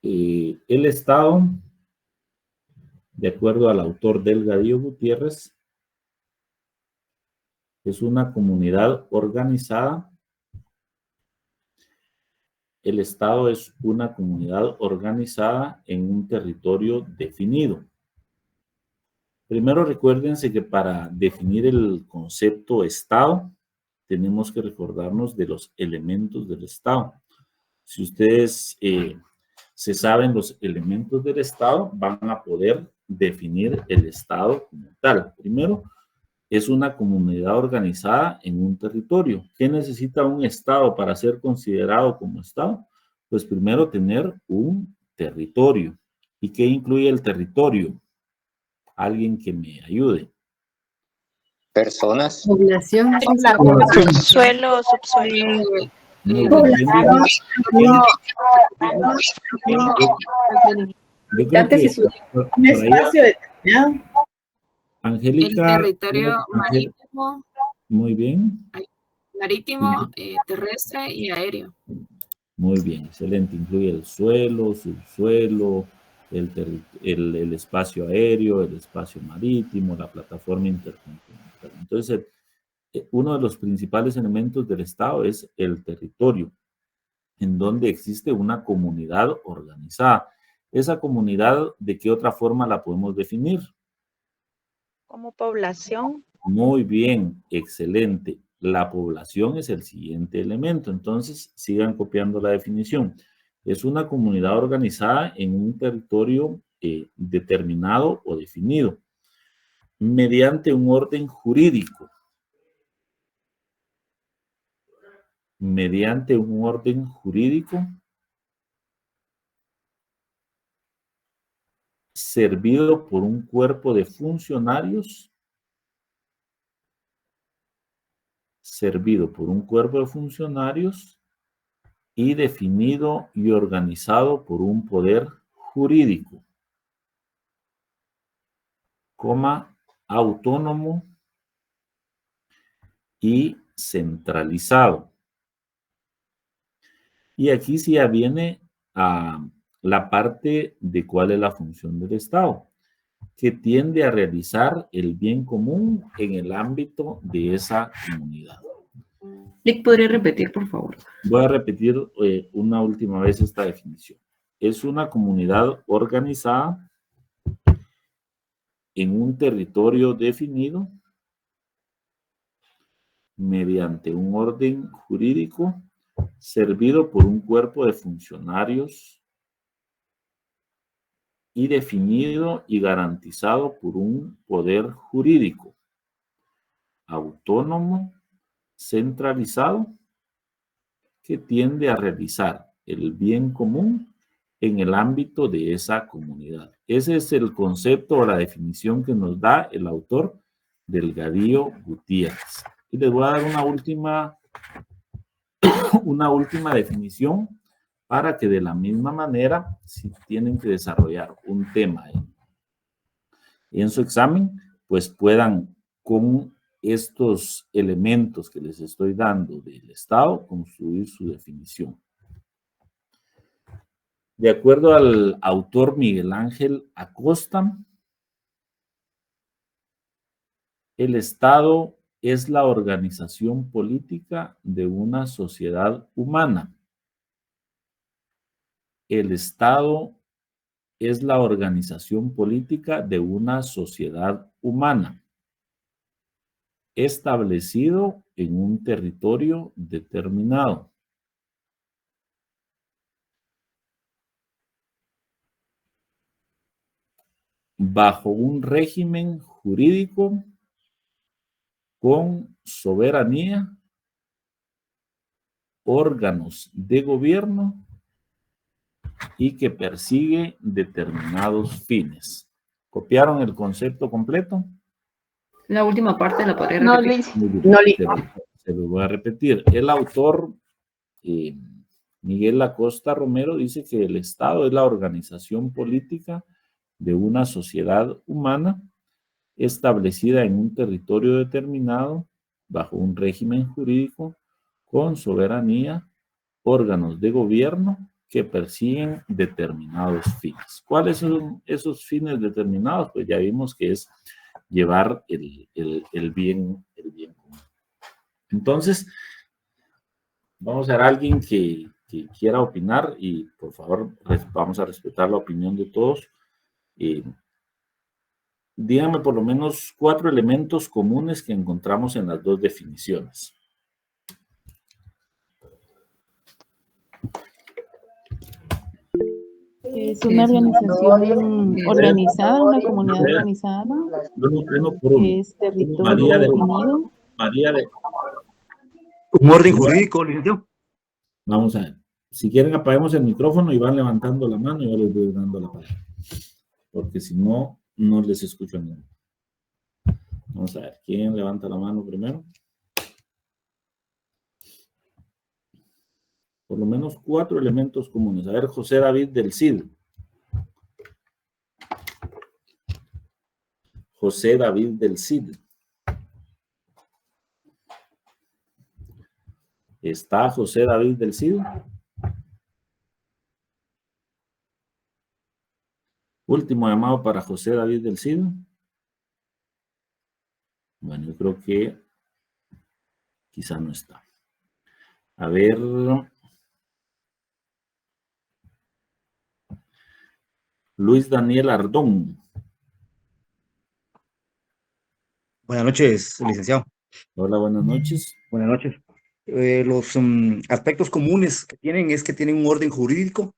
El Estado, de acuerdo al autor Delgadillo Gutiérrez, es una comunidad organizada. El Estado es una comunidad organizada en un territorio definido. Primero recuérdense que para definir el concepto Estado, tenemos que recordarnos de los elementos del Estado. Si ustedes se saben los elementos del Estado, van a poder definir el Estado como tal. Primero, es una comunidad organizada en un territorio. ¿Qué necesita un Estado para ser considerado como Estado? Pues primero tener un territorio. ¿Y qué incluye el territorio? Alguien que me ayude. Personas. Población. Suelo, subsuelo. Yo creo que un espacio determinado. Angélica. El territorio marítimo. Muy bien. Marítimo, terrestre y aéreo. Muy bien, excelente. Incluye el suelo, subsuelo, el espacio aéreo, el espacio marítimo, la plataforma intercontinental. Entonces, uno de los principales elementos del Estado es el territorio, en donde existe una comunidad organizada. Esa comunidad, ¿de qué otra forma la podemos definir? Como población. Muy bien, excelente. La población es el siguiente elemento. Entonces, sigan copiando la definición. Es una comunidad organizada en un territorio determinado o definido, mediante un orden jurídico. Mediante un orden jurídico servido por un cuerpo de funcionarios y definido y organizado por un poder jurídico, autónomo y centralizado. Y aquí sí ya viene a la parte de cuál es la función del Estado, que tiende a realizar el bien común en el ámbito de esa comunidad. Lick, ¿podría repetir, por favor? Voy a repetir una última vez esta definición. Es una comunidad organizada en un territorio definido mediante un orden jurídico servido por un cuerpo de funcionarios y definido y garantizado por un poder jurídico autónomo, centralizado, que tiende a realizar el bien común en el ámbito de esa comunidad. Ese es el concepto o la definición que nos da el autor Delgadillo Gutiérrez. Y les voy a dar una última definición para que de la misma manera, si tienen que desarrollar un tema en su examen, pues puedan con estos elementos que les estoy dando del Estado construir su definición. De acuerdo al autor Miguel Ángel Acosta, el Estado es la organización política de una sociedad humana. El Estado es la organización política de una sociedad humana, establecido en un territorio determinado. Bajo un régimen jurídico con soberanía, órganos de gobierno y que persigue determinados fines. ¿Copiaron el concepto completo? La última parte la podría No, repetir. Luis. No, Luis. Se lo voy a repetir. El autor Miguel Acosta Romero dice que el Estado es la organización política de una sociedad humana establecida en un territorio determinado bajo un régimen jurídico con soberanía, órganos de gobierno que persiguen determinados fines. ¿Cuáles son esos fines determinados? Pues ya vimos que es llevar el bien común. Entonces, vamos a ver a alguien que quiera opinar y por favor vamos a respetar la opinión de todos. Díganme por lo menos 4 elementos comunes que encontramos en las dos definiciones. Es una organización organizada, una comunidad organizada. Uno por uno. Es territorio definido. Un orden jurídico, licenciado. Vamos a ver. Si quieren apaguemos el micrófono y van levantando la mano y yo les voy dando la palabra. Porque si no, no les escucho a ninguno. Vamos a ver. ¿Quién levanta la mano primero? Por lo menos 4 elementos comunes. A ver, José David del Cid. José David del Cid. ¿Está José David del Cid? Último llamado para José David del Cid. Bueno, yo creo que quizá no está. A ver. Luis Daniel Ardón. Buenas noches, licenciado. Hola, buenas noches. Buenas noches. Los aspectos comunes que tienen es que tienen un orden jurídico.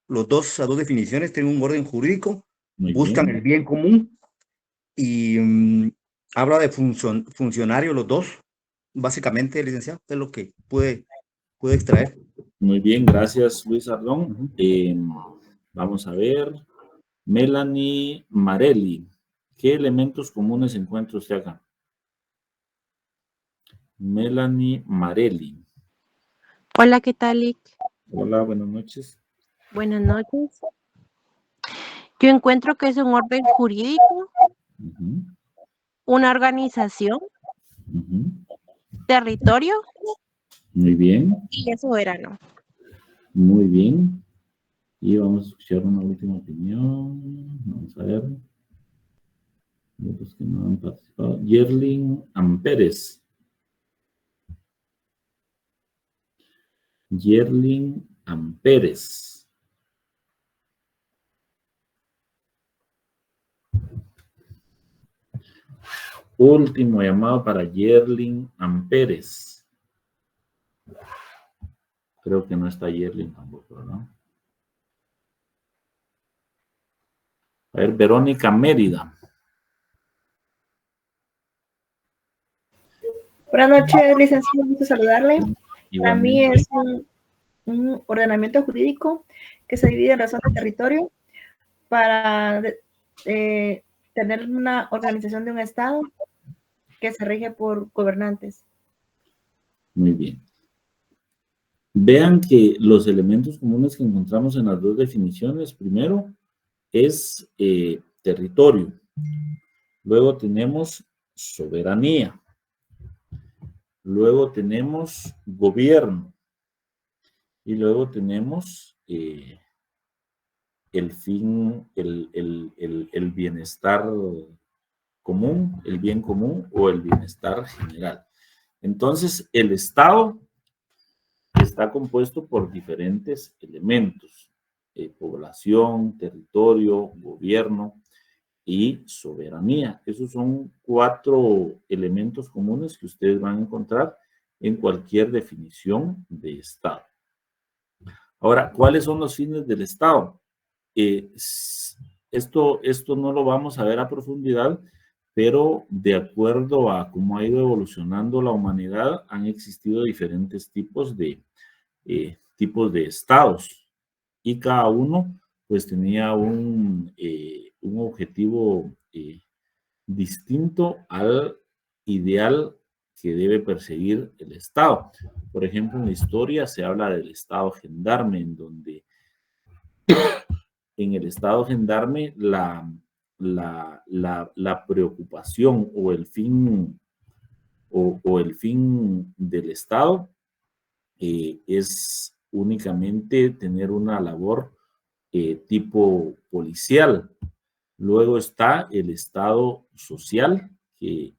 Las dos definiciones tienen un orden jurídico. Muy buscan bien. el bien común y habla de funcionarios los dos. Básicamente, licenciado, es lo que pude extraer. Muy bien, gracias Luis Ardón. Vamos a ver. Melanie Marelli. ¿Qué elementos comunes encuentra usted acá? Melanie Marelli. Hola, ¿qué tal, Lick? Hola, buenas noches. Buenas noches. Yo encuentro que es un orden jurídico, una organización, territorio Muy bien, y es soberano. muy bien. Y vamos a escuchar una última opinión. Vamos a ver. Los que no han participado. Yerlin Amperes. Yerlin Amperes. Último llamado para Yerlin Amperes. Creo que no está Yerlin tampoco, ¿no? A ver, Verónica Mérida. Buenas noches, licenciado, gusto saludarle. Para mí es un ordenamiento jurídico que se divide en razón de territorio para tener una organización de un Estado que se rige por gobernantes. Muy bien. Vean que los elementos comunes que encontramos en las dos definiciones, primero es territorio, luego tenemos soberanía, luego tenemos gobierno y luego tenemos el fin, el bienestar común, el bien común o el bienestar general. Entonces, el Estado está compuesto por diferentes elementos: población, territorio, gobierno y soberanía. Esos son 4 elementos comunes que ustedes van a encontrar en cualquier definición de Estado. Ahora, ¿cuáles son los fines del Estado? Esto no lo vamos a ver a profundidad, pero de acuerdo a cómo ha ido evolucionando la humanidad, han existido diferentes tipos de estados, y cada uno pues tenía un objetivo distinto al ideal que debe perseguir el Estado. Por ejemplo, en la historia se habla del Estado gendarme, en donde en el Estado gendarme la preocupación o el fin del Estado es únicamente tener una labor tipo policial. Luego está el Estado social, que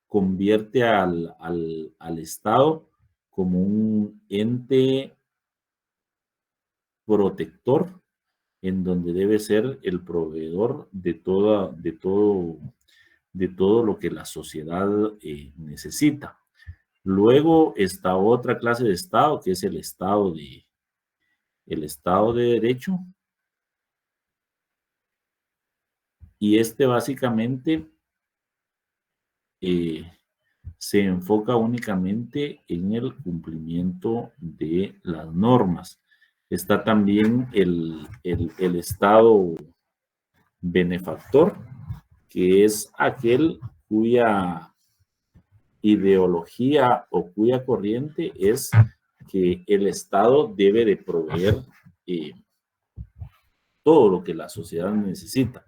convierte al Estado como un ente protector, en donde debe ser el proveedor de todo lo que la sociedad necesita. Luego está otra clase de Estado, que es el Estado de Derecho. Y básicamente se enfoca únicamente en el cumplimiento de las normas. Está también el Estado benefactor, que es aquel cuya ideología o cuya corriente es que el Estado debe de proveer todo lo que la sociedad necesita.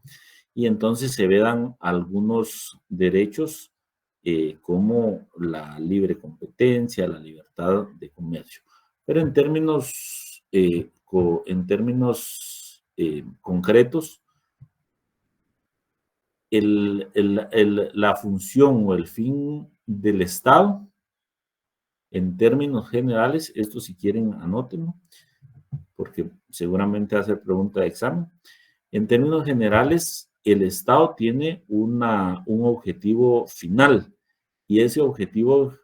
Y entonces se vedan algunos derechos como la libre competencia, la libertad de comercio. Pero en términos concretos, la función o el fin del Estado, en términos generales, esto si quieren anótenlo, porque seguramente va a ser pregunta de examen. En términos generales, el Estado tiene un objetivo final, y ese objetivo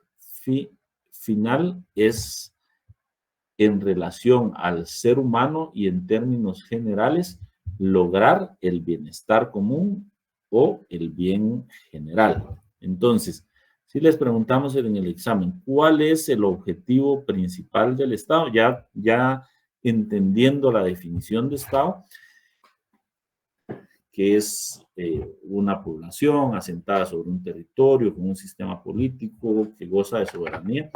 final es en relación al ser humano y en términos generales lograr el bienestar común o el bien general. Entonces, si les preguntamos en el examen, ¿cuál es el objetivo principal del Estado? Ya entendiendo la definición de Estado, que es una población asentada sobre un territorio con un sistema político que goza de soberanía.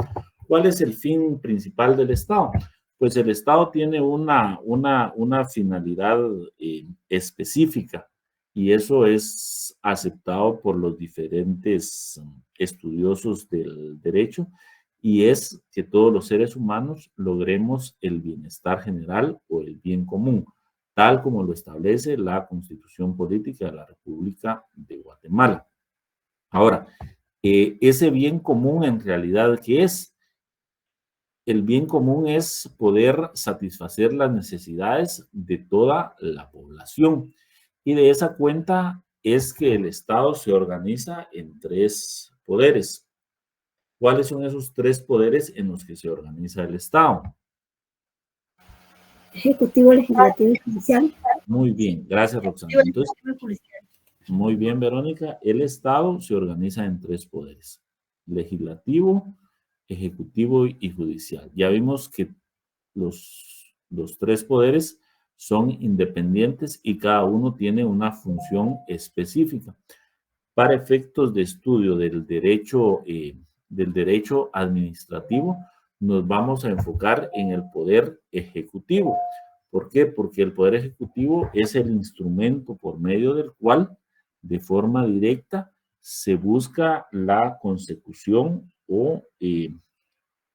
¿Cuál es el fin principal del Estado? Pues el Estado tiene una finalidad específica, y eso es aceptado por los diferentes estudiosos del derecho, y es que todos los seres humanos logremos el bienestar general o el bien común, tal como lo establece la Constitución Política de la República de Guatemala. Ahora, ese bien común en realidad, ¿qué es? El bien común es poder satisfacer las necesidades de toda la población. Y de esa cuenta es que el Estado se organiza en 3 poderes. ¿Cuáles son esos 3 poderes en los que se organiza el Estado? Ejecutivo, legislativo y judicial. Muy bien, gracias, Roxana. Entonces, muy bien, Verónica. El Estado se organiza en 3 poderes: legislativo, ejecutivo y judicial. Ya vimos que los tres poderes son independientes y cada uno tiene una función específica. Para efectos de estudio del derecho administrativo, nos vamos a enfocar en el poder ejecutivo. ¿Por qué? Porque el poder ejecutivo es el instrumento por medio del cual, de forma directa, se busca la consecución o el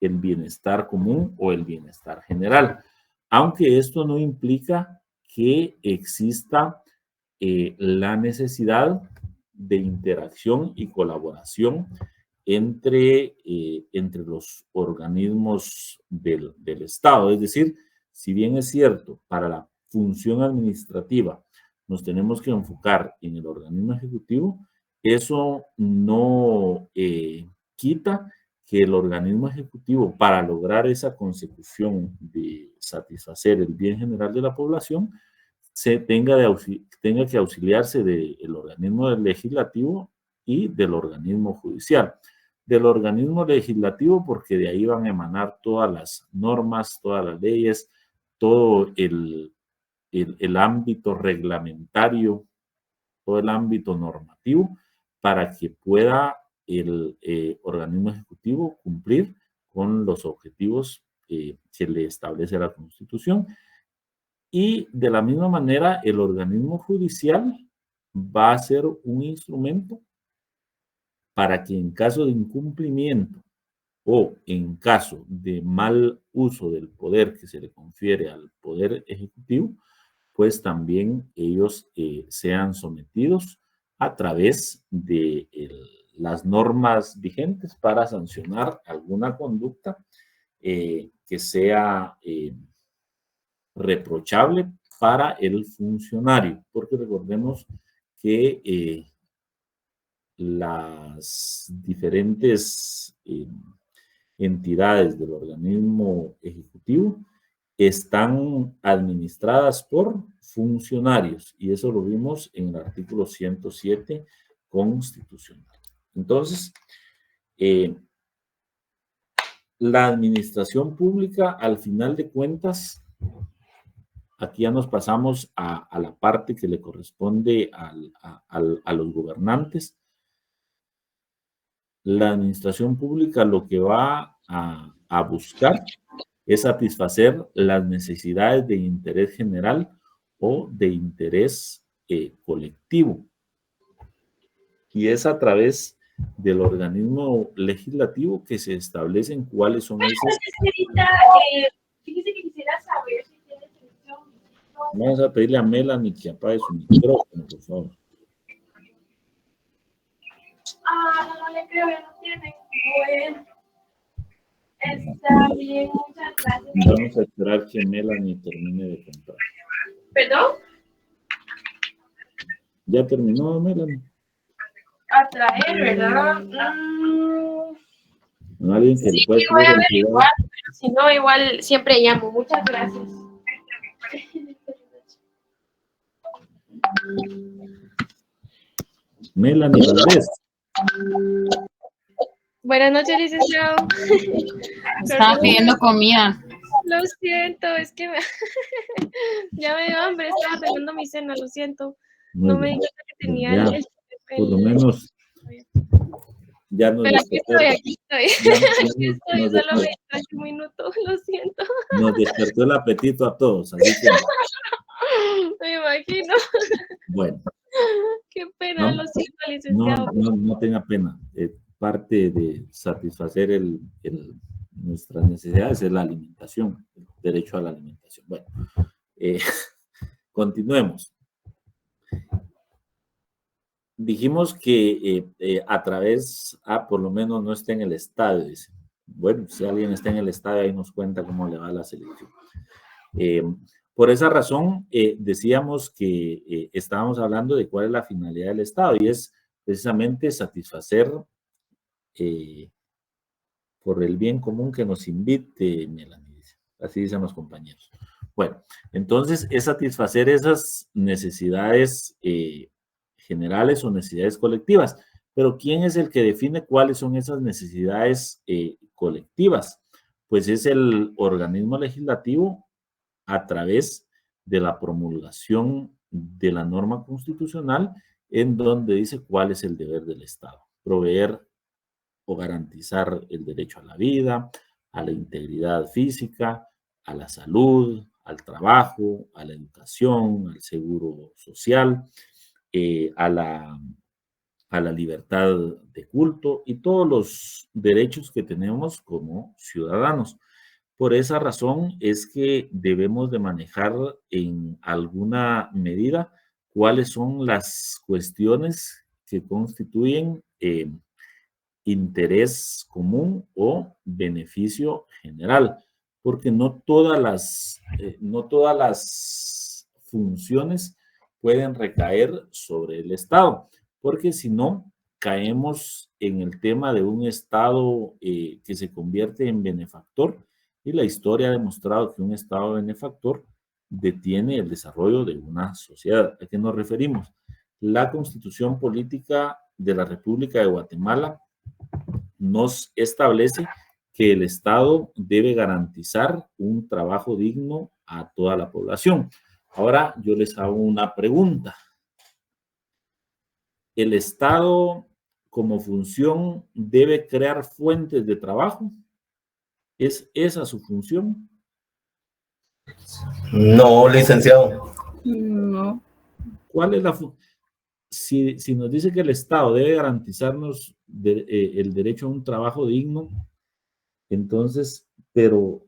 bienestar común o el bienestar general. Aunque esto no implica que exista la necesidad de interacción y colaboración entre los organismos del Estado. Es decir, si bien es cierto, para la función administrativa nos tenemos que enfocar en el organismo ejecutivo, eso no quita que el organismo ejecutivo, para lograr esa consecución de satisfacer el bien general de la población, tenga que auxiliarse del organismo legislativo y del organismo judicial. Del organismo legislativo, porque de ahí van a emanar todas las normas, todas las leyes, todo el ámbito reglamentario, todo el ámbito normativo, para que pueda el organismo ejecutivo cumplir con los objetivos que le establece la Constitución. Y de la misma manera, el organismo judicial va a ser un instrumento para que en caso de incumplimiento o en caso de mal uso del poder que se le confiere al poder ejecutivo, pues también ellos sean sometidos a través de las normas vigentes para sancionar alguna conducta que sea reprochable para el funcionario, porque recordemos que las diferentes entidades del organismo ejecutivo están administradas por funcionarios, y eso lo vimos en el artículo 107 constitucional. Entonces, la administración pública, al final de cuentas, aquí ya nos pasamos a la parte que le corresponde a los gobernantes. La administración pública lo que va a buscar es satisfacer las necesidades de interés general o de interés colectivo. Y es a través del organismo legislativo que se establecen cuáles son esas. Fíjese que quisiera saber si tiene selección. Vamos a pedirle a Melanie que apague su micrófono, por favor. No le creo, ya no tiene. Bueno, está bien, muchas gracias. Vamos a esperar que Melanie termine de contar. ¿Perdón? ¿Ya terminó, Melanie? A traer, ¿verdad? Alguien que Sí, le puede voy a averiguar, pero si no, igual siempre llamo. Muchas gracias. Melanie Valdés. Buenas noches, licenciado. Estaba pidiendo comida. Lo siento, es que ya me dio hambre, estaba terminando mi cena, lo siento. No me di cuenta que tenía Ya, por lo menos ya nos Pero despertó, aquí estoy, solo me traje un minuto, lo siento. nos despertó el apetito a todos, así que Me imagino. bueno, Qué pena, no, lo siento, licenciado. no tenga pena. Parte de satisfacer nuestras necesidades es la alimentación, el derecho a la alimentación. Bueno, continuemos. Dijimos que a través, por lo menos no está en el estadio, dice. Bueno, si alguien está en el estadio, ahí nos cuenta cómo le va a la selección. Por esa razón, decíamos que estábamos hablando de cuál es la finalidad del Estado, y es precisamente satisfacer por el bien común que nos invite, Melanie, así dicen los compañeros. Bueno, entonces es satisfacer esas necesidades generales o necesidades colectivas, pero ¿quién es el que define cuáles son esas necesidades colectivas, pues es el organismo legislativo a través de la promulgación de la norma constitucional en donde dice cuál es el deber del Estado: proveer o garantizar el derecho a la vida, a la integridad física, a la salud, al trabajo, a la educación, al seguro social, a la libertad de culto y todos los derechos que tenemos como ciudadanos. Por esa razón es que debemos de manejar en alguna medida cuáles son las cuestiones que constituyen interés común o beneficio general, porque no todas las funciones pueden recaer sobre el Estado, porque si no, caemos en el tema de un Estado que se convierte en benefactor, y la historia ha demostrado que un Estado benefactor detiene el desarrollo de una sociedad. ¿A qué nos referimos? La Constitución Política de la República de Guatemala nos establece que el Estado debe garantizar un trabajo digno a toda la población. Ahora yo les hago una pregunta. ¿El Estado como función debe crear fuentes de trabajo? ¿Es esa su función? No, licenciado. No. ¿Cuál es la función? Si nos dice que el Estado debe garantizarnos el derecho a un trabajo digno, entonces, pero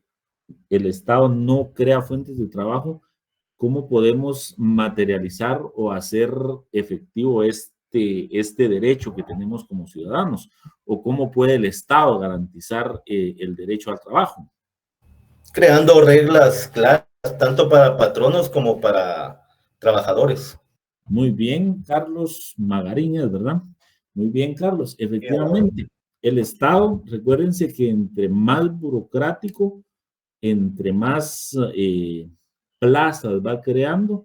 el Estado no crea fuentes de trabajo, ¿cómo podemos materializar o hacer efectivo este derecho que tenemos como ciudadanos? ¿O cómo puede el Estado garantizar el derecho al trabajo? Creando reglas claras, tanto para patronos como para trabajadores. Muy bien, Carlos Magariñas, ¿verdad? Muy bien, Carlos. Efectivamente, el Estado, recuérdense que entre más burocrático, entre más plazas va creando,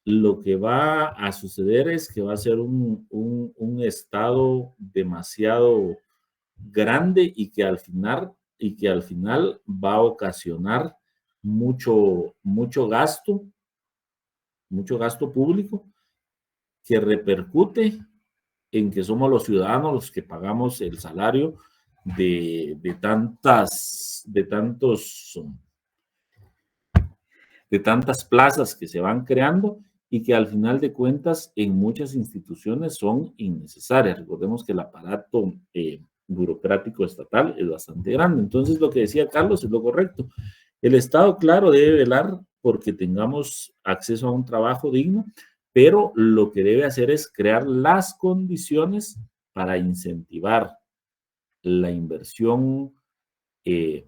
lo que va a suceder es que va a ser un Estado demasiado grande y que al final va a ocasionar mucho gasto público que repercute en que somos los ciudadanos los que pagamos el salario de tantas plazas que se van creando y que al final de cuentas en muchas instituciones son innecesarias. Recordemos que el aparato burocrático estatal es bastante grande. Entonces, lo que decía Carlos es lo correcto. El Estado, claro, debe velar porque tengamos acceso a un trabajo digno, pero lo que debe hacer es crear las condiciones para incentivar la inversión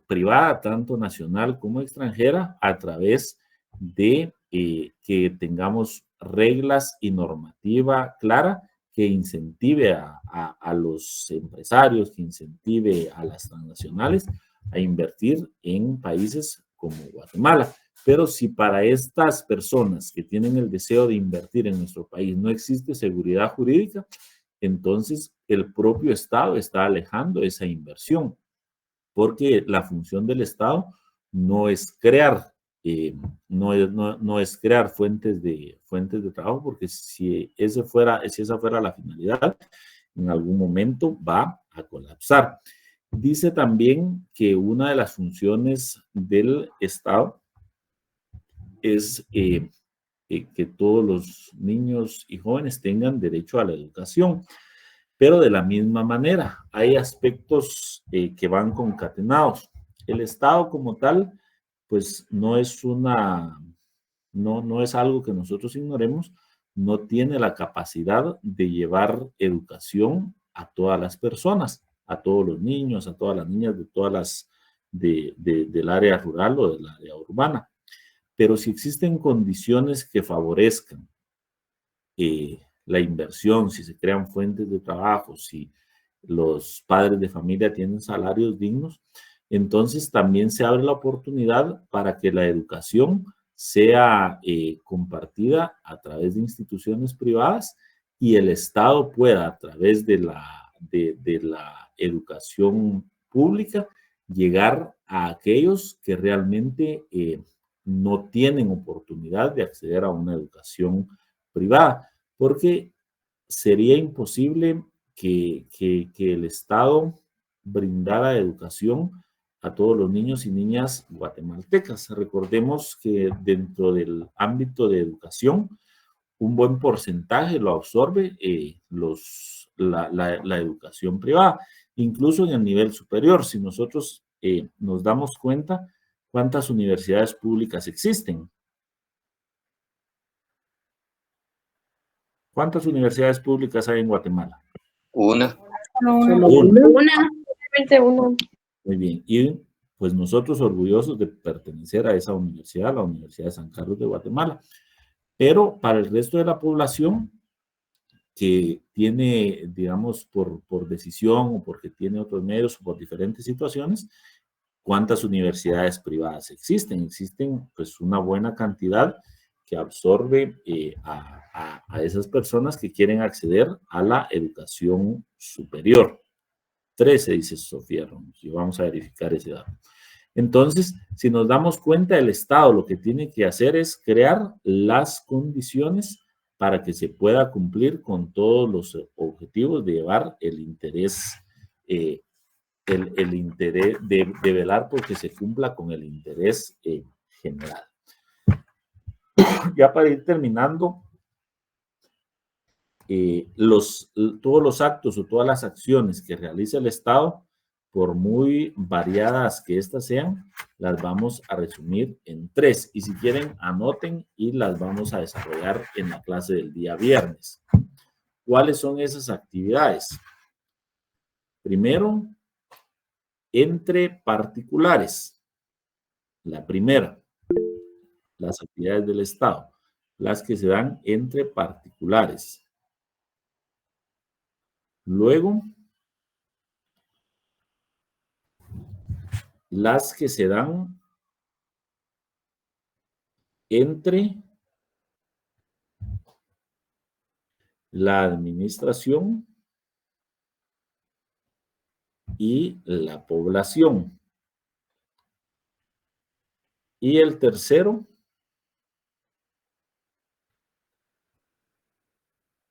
privada, tanto nacional como extranjera, a través de que tengamos reglas y normativa clara que incentive a los empresarios, que incentive a las transnacionales a invertir en países como Guatemala. Pero si para estas personas que tienen el deseo de invertir en nuestro país no existe seguridad jurídica, entonces el propio Estado está alejando esa inversión, porque la función del Estado no es crear, no es crear fuentes de trabajo, porque si esa fuera la finalidad, en algún momento va a colapsar. Dice también que una de las funciones del Estado es que todos los niños y jóvenes tengan derecho a la educación, pero de la misma manera hay aspectos que van concatenados. El Estado como tal, pues no es algo que nosotros ignoremos, no tiene la capacidad de llevar educación a todas las personas, a todos los niños, a todas las niñas del área rural o del área urbana. Pero si existen condiciones que favorezcan la inversión, si se crean fuentes de trabajo, si los padres de familia tienen salarios dignos, entonces también se abre la oportunidad para que la educación sea compartida a través de instituciones privadas y el Estado pueda, a través de la educación pública, llegar a aquellos que realmente no tienen oportunidad de acceder a una educación privada, porque sería imposible que el Estado brindara educación a todos los niños y niñas guatemaltecas. Recordemos que dentro del ámbito de educación, un buen porcentaje lo absorbe la educación privada, incluso en el nivel superior. Si nosotros nos damos cuenta cuántas universidades públicas existen. ¿Cuántas universidades públicas hay en Guatemala? Una. Una. Muy bien. Y pues nosotros orgullosos de pertenecer a esa universidad, la Universidad de San Carlos de Guatemala. Pero para el resto de la población que tiene, digamos, por decisión o porque tiene otros medios o por diferentes situaciones, ¿cuántas universidades privadas existen? Existen pues una buena cantidad que absorbe a esas personas que quieren acceder a la educación superior. 13, dice Sofía Ramos, y vamos a verificar ese dato. Entonces, si nos damos cuenta, el Estado lo que tiene que hacer es crear las condiciones para que se pueda cumplir con todos los objetivos de llevar el interés, el interés de velar porque se cumpla con el interés general. Ya para ir terminando, todos los actos o todas las acciones que realiza el Estado, por muy variadas que éstas sean, las vamos a resumir en 3. Y si quieren, anoten y las vamos a desarrollar en la clase del día viernes. ¿Cuáles son esas actividades? Primero, entre particulares. La primera, las actividades del Estado, las que se dan entre particulares. Luego, las que se dan entre la administración y la población. Y el tercero,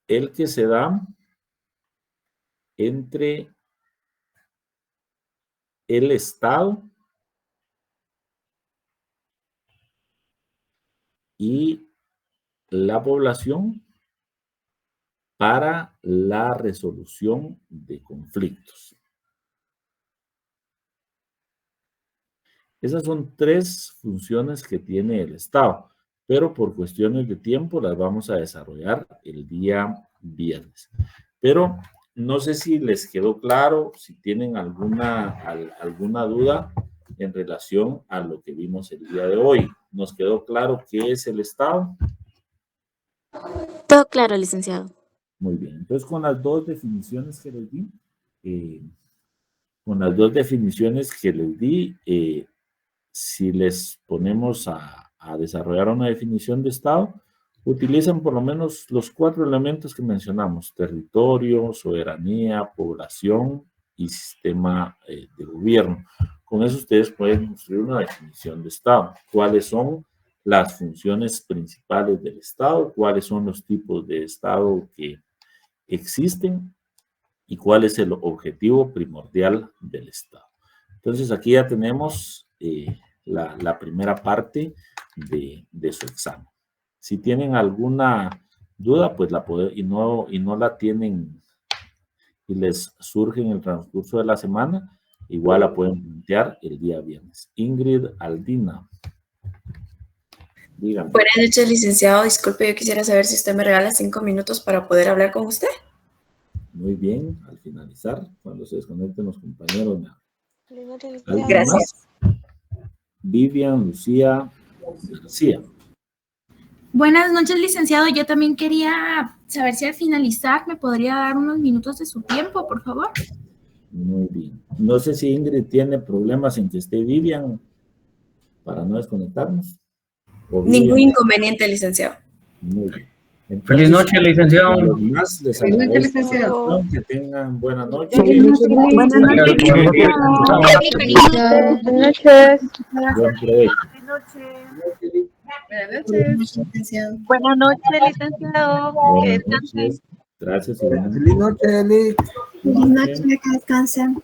el que se da entre el Estado y la población para la resolución de conflictos. Esas son 3 funciones que tiene el Estado, pero por cuestiones de tiempo las vamos a desarrollar el día viernes. Pero no sé si les quedó claro, si tienen alguna duda en relación a lo que vimos el día de hoy. ¿Nos quedó claro qué es el Estado? Todo claro, licenciado. Muy bien. Entonces, con las 2 definiciones que les di, si les ponemos a desarrollar una definición de Estado, utilizan por lo menos los 4 elementos que mencionamos: territorio, soberanía, población y sistema de gobierno. Con eso ustedes pueden construir una definición de Estado. ¿Cuáles son las funciones principales del Estado? ¿Cuáles son los tipos de Estado que existen? ¿Y cuál es el objetivo primordial del Estado? Entonces, aquí ya tenemos la primera parte de su examen. Si tienen alguna duda, pues y no la tienen y les surge en el transcurso de la semana, igual la pueden plantear el día viernes. Ingrid Aldina. Dígame. Buenas noches, licenciado. Disculpe, yo quisiera saber si usted me regala 5 minutos para poder hablar con usted. Muy bien, al finalizar, cuando se desconecten los compañeros. Gracias. Vivian Lucía García. Buenas noches, licenciado. Yo también quería saber si al finalizar me podría dar unos minutos de su tiempo, por favor. Muy bien. No sé si Ingrid tiene problemas en que esté Vivian para no desconectarnos. Ningún inconveniente, licenciado. Muy bien. Feliz noche, licenciado. A los demás les Feliz noche, agradezco licenciado. que tengan buena noche. Buenas noches. Buen provecho. Buenas noches, licenciado. Que Buenas descanse. noches. Gracias y buenas Feliz noche, Eli. Buenas noches, que descansen.